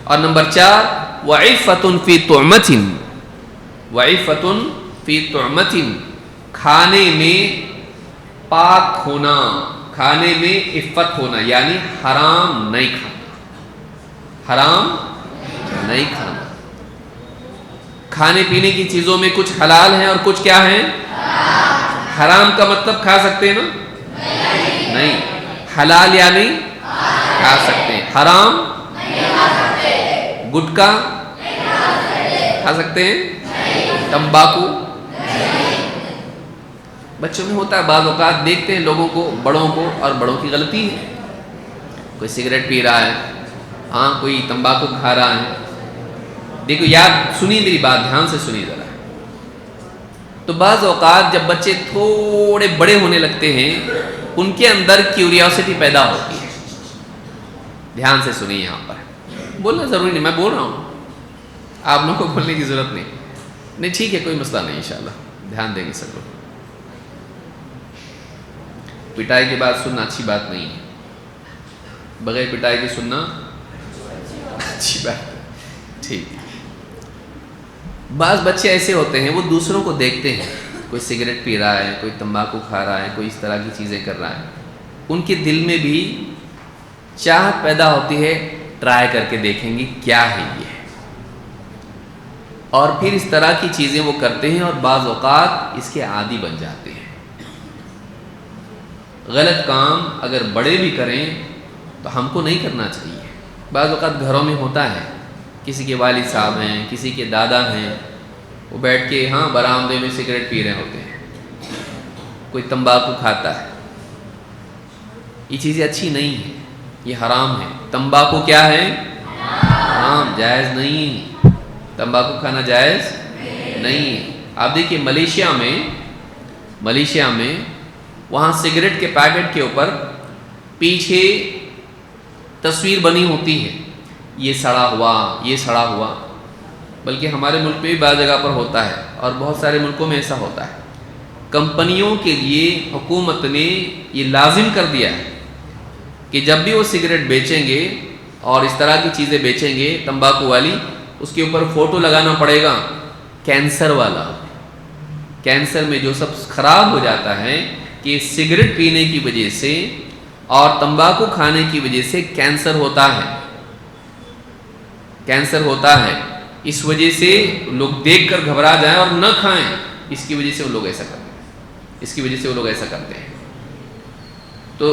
اور نمبر 4 وعفۃ فی طعمۃ، وعفۃ فی طعمۃ، کھانے میں پاک ہونا، کھانے میں عفت ہونا، یعنی حرام نہیں کھانا، حرام نہیں کھانا۔ کھانے پینے کی چیزوں میں کچھ حلال ہیں اور کچھ کیا ہیں؟ حرام کا مطلب کھا سکتے ہیں نا؟ نہیں، حلال یعنی کھا سکتے ہیں، حرام گٹکا کھا سکتے ہیں، تمباکو۔ بچوں میں ہوتا ہے، بعض اوقات دیکھتے ہیں لوگوں کو، بڑوں کو، اور بڑوں کی غلطی ہے، کوئی سگریٹ پی رہا ہے، ہاں کوئی تمباکو کھا رہا ہے۔ دیکھو یاد سنی میری بات، دھیان سے سنی ذرا۔ تو بعض اوقات جب بچے تھوڑے بڑے ہونے لگتے ہیں، ان کے اندر کیوریوسٹی پیدا ہوتی ہے۔ دھیان سے سنیے، یہاں پر بولنا ضروری نہیں، میں بول رہا ہوں، آپ لوگوں کو بولنے کی ضرورت نہیں، ٹھیک ہے، کوئی مسئلہ نہیں، انشاءاللہ دھیان دیں گے سب لوگ۔ پٹائی کے بعد سننا اچھی بات نہیں ہے، بغیر پٹائی کے سننا اچھی بات ہے، ٹھیک۔ بعض بچے ایسے ہوتے ہیں، وہ دوسروں کو دیکھتے ہیں، کوئی سگریٹ پی رہا ہے، کوئی تمباکو کھا رہا ہے، کوئی اس طرح کی چیزیں کر رہا ہے، ان کے دل میں بھی چاہت پیدا ہوتی ہے، ٹرائی کر کے دیکھیں گے کیا ہے یہ، اور پھر اس طرح کی چیزیں وہ کرتے ہیں، اور بعض اوقات اس کے عادی بن جاتے ہیں۔ غلط کام اگر بڑے بھی کریں تو ہم کو نہیں کرنا چاہیے۔ بعض اوقات گھروں میں ہوتا ہے، کسی کے والد صاحب ہیں، کسی کے دادا ہیں، وہ بیٹھ کے ہاں برآمدے میں سگریٹ پی رہے ہوتے ہیں، کوئی تمباکو کھاتا ہے۔ یہ چیزیں اچھی نہیں ہیں، یہ حرام ہے۔ تمباکو کیا ہے؟ حرام، جائز نہیں، تمباکو کھانا جائز نہیں ہے۔ آپ دیکھیے ملیشیا میں وہاں سگریٹ کے پیکٹ کے اوپر پیچھے تصویر بنی ہوتی ہے، یہ سڑا ہوا، یہ سڑا ہوا۔ بلکہ ہمارے ملک میں بھی بعض جگہ پر ہوتا ہے، اور بہت سارے ملکوں میں ایسا ہوتا ہے۔ کمپنیوں کے لیے حکومت نے یہ لازم کر دیا ہے کہ جب بھی وہ سگریٹ بیچیں گے اور اس طرح کی چیزیں بیچیں گے تمباکو والی، اس کے اوپر فوٹو لگانا پڑے گا کینسر والا۔ کینسر میں جو سب خراب ہو جاتا ہے کہ سگریٹ پینے کی وجہ سے اور تمباکو کھانے کی وجہ سے کینسر ہوتا ہے، کینسر ہوتا ہے۔ اس وجہ سے لوگ دیکھ کر گھبرا جائیں اور نہ کھائیں، اس کی وجہ سے وہ لوگ ایسا کرتے ہیں، اس کی وجہ سے وہ لوگ ایسا کرتے ہیں۔ تو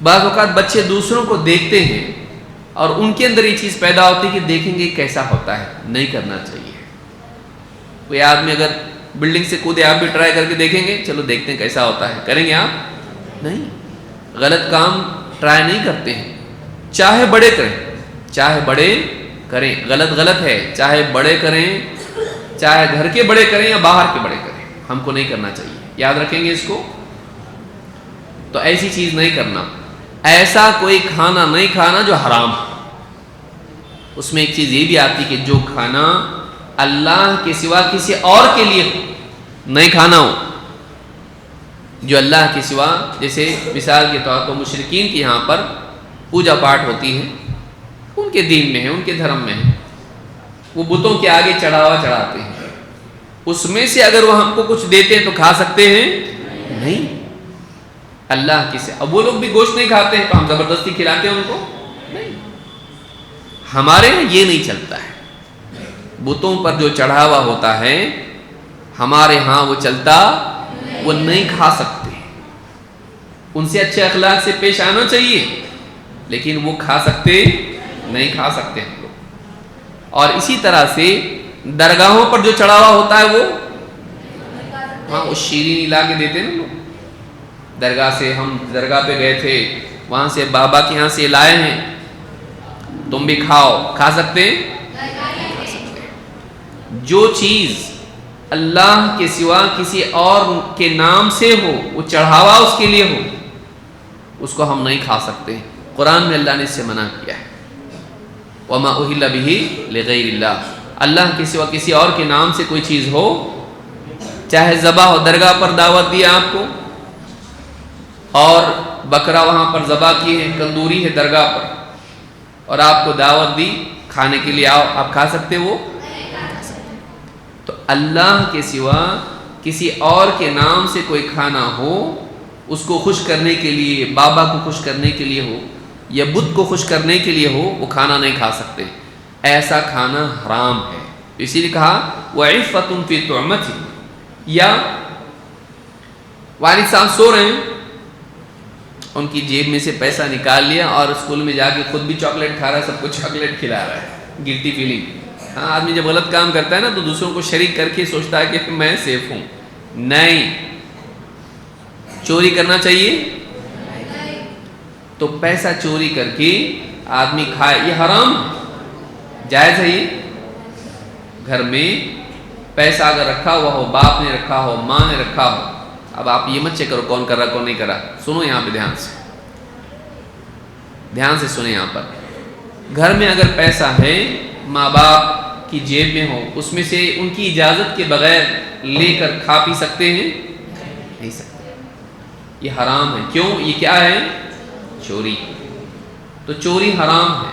بعض اوقات بچے دوسروں کو دیکھتے ہیں اور ان کے اندر یہ چیز پیدا ہوتی ہے کہ دیکھیں گے کیسا ہوتا ہے، نہیں کرنا چاہیے۔ کوئی آدمی اگر بلڈنگ سے کودے، آپ بھی ٹرائی کر کے دیکھیں گے، چلو دیکھتے ہیں کیسا ہوتا ہے، کریں گے آپ؟ نہیں، غلط کام ٹرائی نہیں کرتے ہیں، چاہے بڑے کریں، چاہے بڑے کریں، غلط ہے، چاہے بڑے کریں، چاہے گھر کے بڑے کریں یا باہر کے بڑے کریں، ہم کو نہیں کرنا چاہیے، یاد رکھیں گے اس کو۔ تو ایسی چیز نہیں کرنا، ایسا کوئی کھانا نہیں کھانا جو حرام ہے۔ اس میں ایک چیز یہ بھی آتی کہ جو کھانا اللہ کے سوا کسی اور کے لیے نہیں کھانا ہو، جو اللہ کے سوا، جیسے مثال کے طور پر مشرکین کی یہاں پر پوجا پاٹ ہوتی ہے، ان کے دین میں ہے، ان کے دھرم میں ہے، وہ بتوں کے آگے چڑھاوا چڑھاتے ہیں، اس میں سے اگر وہ ہم کو کچھ دیتے ہیں تو کھا سکتے ہیں؟ نہیں، اللہ کسے، اب وہ لوگ بھی گوشت نہیں کھاتے ہیں تو ہم زبردستی کھلاتے ہیں ان کو؟ نہیں، ہمارے یہاں یہ نہیں چلتا ہے۔ بتوں پر جو چڑھاوا ہوتا ہے، ہمارے ہاں وہ چلتا، وہ نہیں کھا سکتے. ان سے اچھے اخلاق سے پیش آنا چاہیے، لیکن وہ کھا سکتے نہیں، کھا سکتے ہم لوگ. اور اسی طرح سے درگاہوں پر جو چڑھاوا ہوتا ہے وہ ہاں وہ شیرینی لا کے دیتے نا لوگ. درگاہ سے ہم درگاہ پہ گئے تھے، وہاں سے بابا کے یہاں سے لائے ہیں، تم بھی کھاؤ. کھا سکتے ہیں؟ جو چیز اللہ کے سوا کسی اور کے نام سے ہو، وہ چڑھاوا اس کے لیے ہو، اس کو ہم نہیں کھا سکتے. قرآن میں اللہ نے اس سے منع کیا ہے. وَمَا أُهِلَّ بِهِ لِغَيْرِ اللَّهِ، اللہ کے سوا کسی اور کے نام سے کوئی چیز ہو، چاہے ذبح ہو، درگاہ پر دعوت دیا آپ کو اور بکرا وہاں پر ذبح کیے ہیں، کندوری ہے درگاہ پر، اور آپ کو دعوت دی کھانے کے لیے، آؤ، آپ کھا سکتے وہ؟ تو اللہ کے سوا کسی اور کے نام سے کوئی کھانا ہو، اس کو خوش کرنے کے لیے، بابا کو خوش کرنے کے لیے ہو یا بت کو خوش کرنے کے لیے ہو، وہ کھانا نہیں کھا سکتے. ایسا کھانا حرام ہے. اسی لیے کہا وَعِفَّةٌ فِي طُعْمَتِهِ. یا والد صاحب سو رہے ہیں، ان کی جیب میں سے پیسہ نکال لیا اور اسکول میں جا کے خود بھی چاکلیٹ کھا رہا ہے، سب کو چاکلیٹ کھلا رہا ہے. Guilty feeling. ہاں، آدمی جب غلط کام کرتا ہے نا تو دوسروں کو شریک کر کے سوچتا ہے کہ میں سیف ہوں. نہیں، چوری کرنا چاہیے تو پیسہ چوری کر کے آدمی کھائے، یہ حرام جائز ہے. یہ گھر میں پیسہ اگر رکھا ہوا ہو، باپ نے رکھا ہو، ماں نے رکھا ہو، اب آپ یہ مت چیک کرو کون کر رہا کون نہیں کر رہا. سنو یہاں پہ دھیان سے سنیں. یہاں پر گھر میں اگر پیسہ ہے، ماں باپ کی جیب میں ہو، اس میں سے ان کی اجازت کے بغیر لے کر کھا پی سکتے ہیں؟ نہیں سکتے. یہ حرام ہے. کیوں؟ یہ کیا ہے؟ چوری. تو چوری حرام ہے.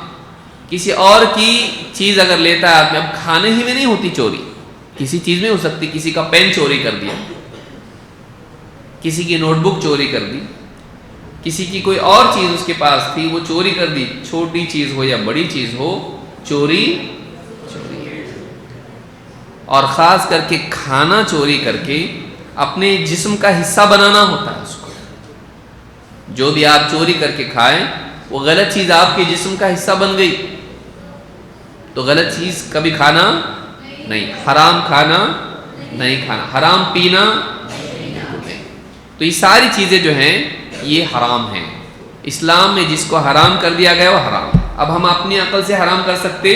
کسی اور کی چیز اگر لیتا ہے آدمی، اب کھانے ہی میں نہیں ہوتی چوری، کسی چیز میں ہو سکتی. کسی کا پین چوری کر دیا، کسی کی نوٹ بک چوری کر دی، کسی کی کوئی اور چیز اس کے پاس تھی وہ چوری کر دی. چھوٹی چیز ہو یا بڑی چیز ہو، چوری ہے. اور خاص کر کے کھانا چوری کر کے اپنے جسم کا حصہ بنانا ہوتا ہے. اس کو جو بھی آپ چوری کر کے کھائیں، وہ غلط چیز آپ کے جسم کا حصہ بن گئی، تو غلط چیز کبھی کھانا نہیں. حرام کھانا نہیں کھانا، حرام پینا نہیں. تو یہ ساری چیزیں جو ہیں یہ حرام ہیں. اسلام میں جس کو حرام کر دیا گیا وہ حرام. اب ہم اپنی عقل سے حرام کر سکتے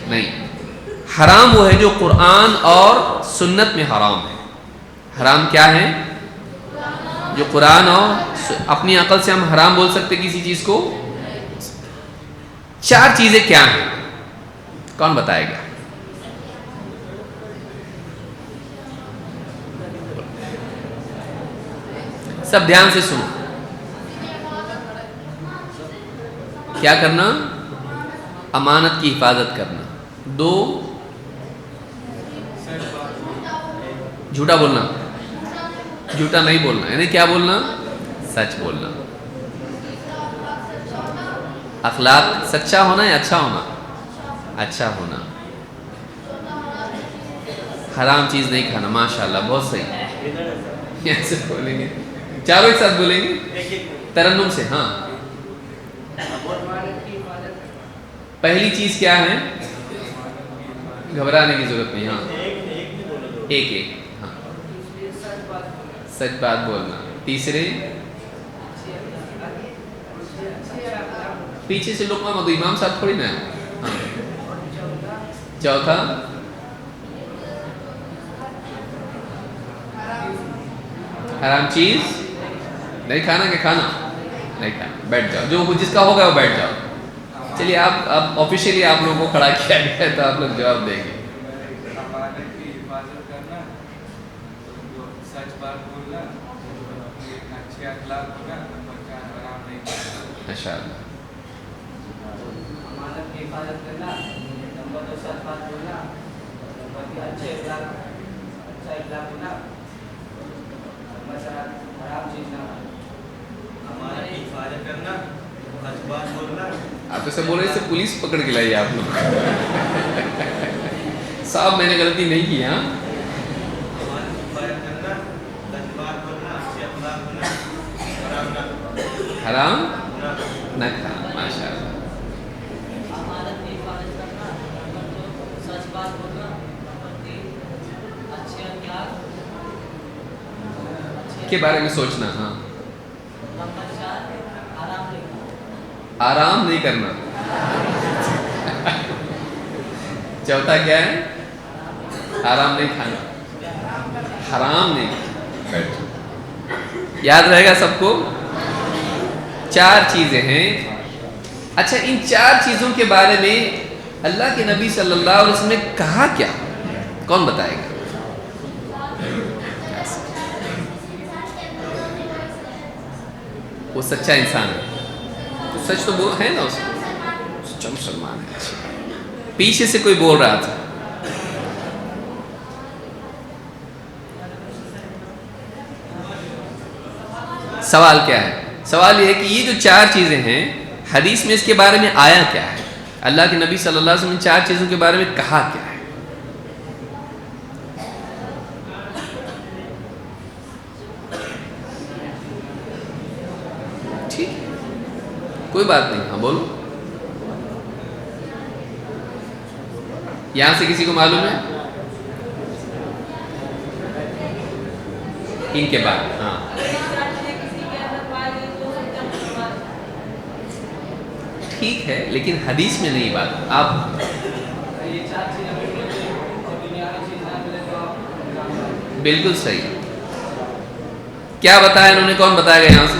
نہیں. حرام وہ ہے جو قرآن اور سنت میں حرام ہے. حرام کیا ہے؟ جو قرآن اور اپنی عقل سے ہم حرام بول سکتے کسی چیز کو. 4 چیزیں کیا ہیں؟ کون بتائے گا؟ سب دھیان سے سنو. کیا کرنا؟ امانت کی حفاظت کرنا. 2، جھوٹا بولنا. جھوٹا نہیں بولنا، یعنی کیا بولنا؟ سچ بولنا. اخلاق سچا ہونا یا اچھا ہونا؟ اچھا ہونا. حرام چیز نہیں کھانا. ماشاءاللہ، بہت صحیح. ایسے بولیں گے، چاروں ایک ساتھ بولیں گے ترنم سے. ہاں، پہلی چیز کیا ہے؟ گھبرانے کی ضرورت نہیں. ہاں، ایک. ہاں، سچ بات بولنا. تیسرے، پیچھے سے لقمہ مت دو، امام صاحب تھوڑی نا ہے. ہاں. چوتھا، حرام چیز نہیں کھانا. کہ کھانا نہیں کھانا. بیٹھ جاؤ، جو جس کا ہوگا وہ بیٹھ جاؤ. چلیے آپ اب آفیشیلی آپ لوگوں کو کھڑا کیا گیا ہے تو آپ لوگ جواب دیں گے. ماشاء اللہ. آپ ایسے بول رہے سے پولیس پکڑ کے لائی آپ لوگ. صاحب میں نے غلطی نہیں کی. ہاں، حرام نہ کھانا. ماشاء اللہ. کے بارے میں سوچنا. ہاں آرام نہیں کرنا. چوتھا کیا ہے؟ آرام نہیں کھانا، حرام نہیں. یاد رہے گا سب کو؟ 4 چیزیں ہیں. اچھا ان 4 چیزوں کے بارے میں اللہ کے نبی صلی اللہ علیہ وسلم نے کہا کیا؟ کون بتائے گا؟ وہ سچا انسان ہے، تو سچ تو ہے نا، اس سچا مسلمان ہے. پیچھے سے کوئی بول رہا تھا. سوال کیا ہے؟ سوال یہ ہے کہ یہ جو 4 چیزیں ہیں حدیث میں اس کے بارے میں آیا کیا ہے؟ اللہ کے نبی صلی اللہ علیہ وسلم نے 4 چیزوں کے بارے میں کہا کیا ہے؟ ٹھیک، کوئی بات نہیں. ہاں بولو. یہاں سے کسی کو معلوم ہے؟ ان کے بعد ہاں ٹھیک ہے، لیکن حدیث میں نہیں بات. آپ بالکل صحیح. کیا بتایا انہوں نے؟ کون بتایا گا یہاں سے؟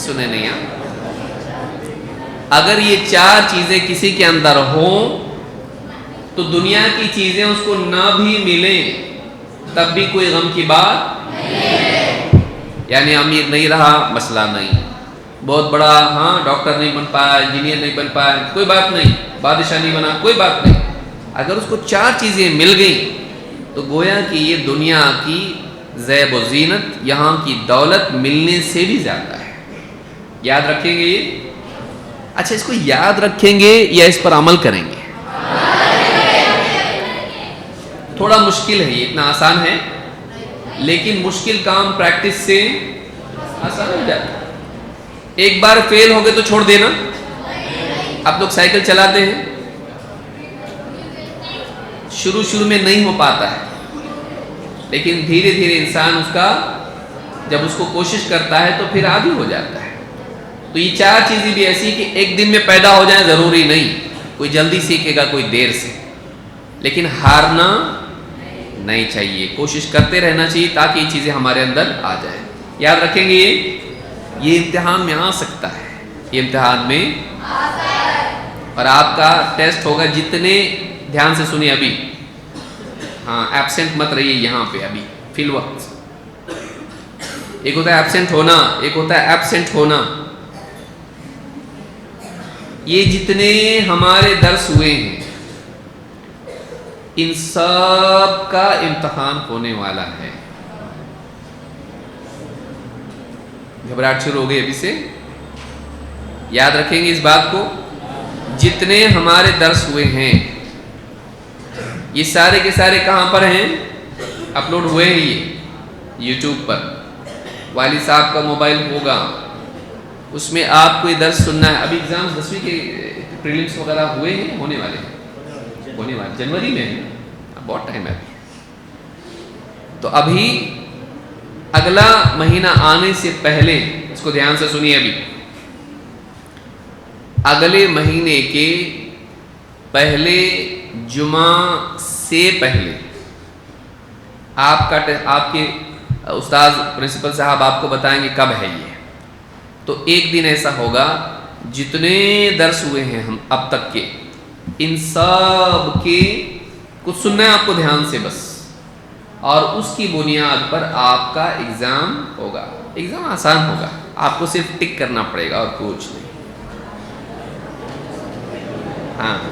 سنے نہیں آپ؟ اگر یہ 4 چیزیں کسی کے اندر ہوں تو دنیا کی چیزیں اس کو نہ بھی ملیں تب بھی کوئی غم کی بات نہیں. یعنی امیر نہیں رہا، مسئلہ نہیں. بہت بڑا ڈاکٹر نہیں بن پایا، انجینئر نہیں بن پایا، کوئی بات نہیں. بادشاہ نہیں بنا، کوئی بات نہیں. اگر اس کو 4 چیزیں مل گئیں تو گویا کہ یہ دنیا کی زیب و زینت، یہاں کی دولت ملنے سے بھی زیادہ ہے. یاد رکھیں گے یہ؟ اچھا اس کو یاد رکھیں گے یا اس پر عمل کریں گے؟ تھوڑا مشکل ہے یہ، اتنا آسان ہے لیکن مشکل کام پریکٹس سے آسان ہو جاتا ہے. ایک بار فیل ہو گئے تو چھوڑ دینا. آپ لوگ سائیکل چلاتے ہیں، شروع میں نہیں ہو پاتا ہے لیکن دھیرے دھیرے انسان اس کا جب اس کو کوشش کرتا ہے تو پھر عادی ہو جاتا ہے. تو یہ 4 چیزیں بھی ایسی کہ ایک دن میں پیدا ہو جائیں ضروری نہیں. کوئی جلدی سیکھے گا، کوئی دیر سے. لیکن ہارنا نہیں چاہیے، کوشش کرتے رہنا چاہیے تاکہ یہ چیزیں ہمارے اندر آ جائیں. یاد رکھیں گے یہ امتحان میں آ سکتا ہے، یہ امتحان میں اور آپ کا ٹیسٹ ہوگا. جتنے دھیان سے سنیں ابھی، ایبسنٹ مت رہیے یہاں پہ ابھی فی الوقت. ایک ہوتا ہے ایبسنٹ ہونا، ایک ہوتا ہے ایبسنٹ ہونا. یہ جتنے ہمارے درس ہوئے ہیں ان سب کا امتحان ہونے والا ہے. گھبراہٹ شروع ہو گئی ابھی سے؟ یاد رکھیں گے اس بات کو. جتنے ہمارے درس ہوئے ہیں یہ سارے کے سارے کہاں پر ہیں؟ اپلوڈ ہوئے ہیں یہ یوٹیوب پر. والد صاحب کا موبائل ہوگا، اس میں آپ کو یہ درس سننا ہے. ابھی ایگزام 10ویں کے پریلیمس وغیرہ ہوئے ہیں، ہونے والے جنوری میں ہیں، بہت ٹائم ہے. تو ابھی اگلا مہینہ آنے سے پہلے اس کو دھیان سے سنیے. ابھی اگلے مہینے کے پہلے جمعہ سے پہلے آپ کے استاد پرنسپل صاحب آپ کو بتائیں گے کب ہے یہ. تو ایک دن ایسا ہوگا جتنے درس ہوئے ہیں ہم اب تک کے ان سب کے کچھ سننا ہے آپ کو دھیان سے بس، اور اس کی بنیاد پر آپ کا ایگزام ہوگا. ایگزام آسان ہوگا، آپ کو صرف ٹک کرنا پڑے گا اور کچھ نہیں.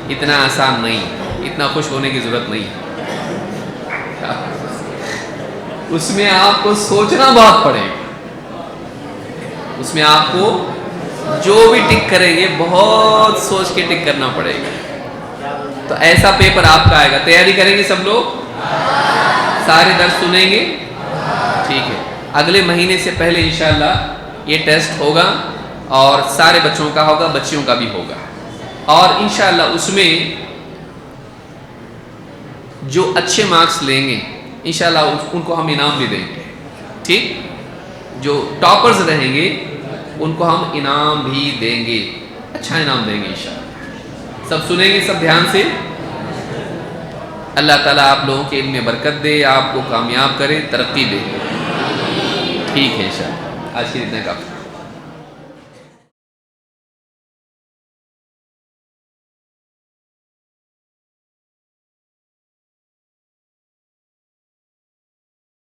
اتنا آسان نہیں، اتنا خوش ہونے کی ضرورت نہیں. اس میں آپ کو سوچنا بہت پڑے گا. اس میں آپ کو جو بھی ٹک کریں گے بہت سوچ کے ٹک کرنا پڑے گا. تو ایسا پیپر آپ کا آئے گا. تیاری کریں گے سب لوگ؟ سارے درس سنیں گے؟ ٹھیک ہے. اگلے مہینے سے پہلے انشاءاللہ یہ ٹیسٹ ہوگا اور سارے بچوں کا ہوگا، بچیوں کا بھی ہوگا، اور انشاءاللہ اس میں جو اچھے مارکس لیں گے انشاءاللہ ان کو ہم انعام بھی دیں گے، ٹھیک؟ جو ٹاپرز رہیں گے ان کو ہم انعام بھی دیں گے، اچھا انعام دیں گے انشاءاللہ۔ سب سنیں گے، سب دھیان سے۔ اللہ تعالیٰ آپ لوگوں کے علم میں برکت دے، آپ کو کامیاب کرے، ترقی دے، ٹھیک ہے انشاءاللہ۔ آج کے اتنا کافی۔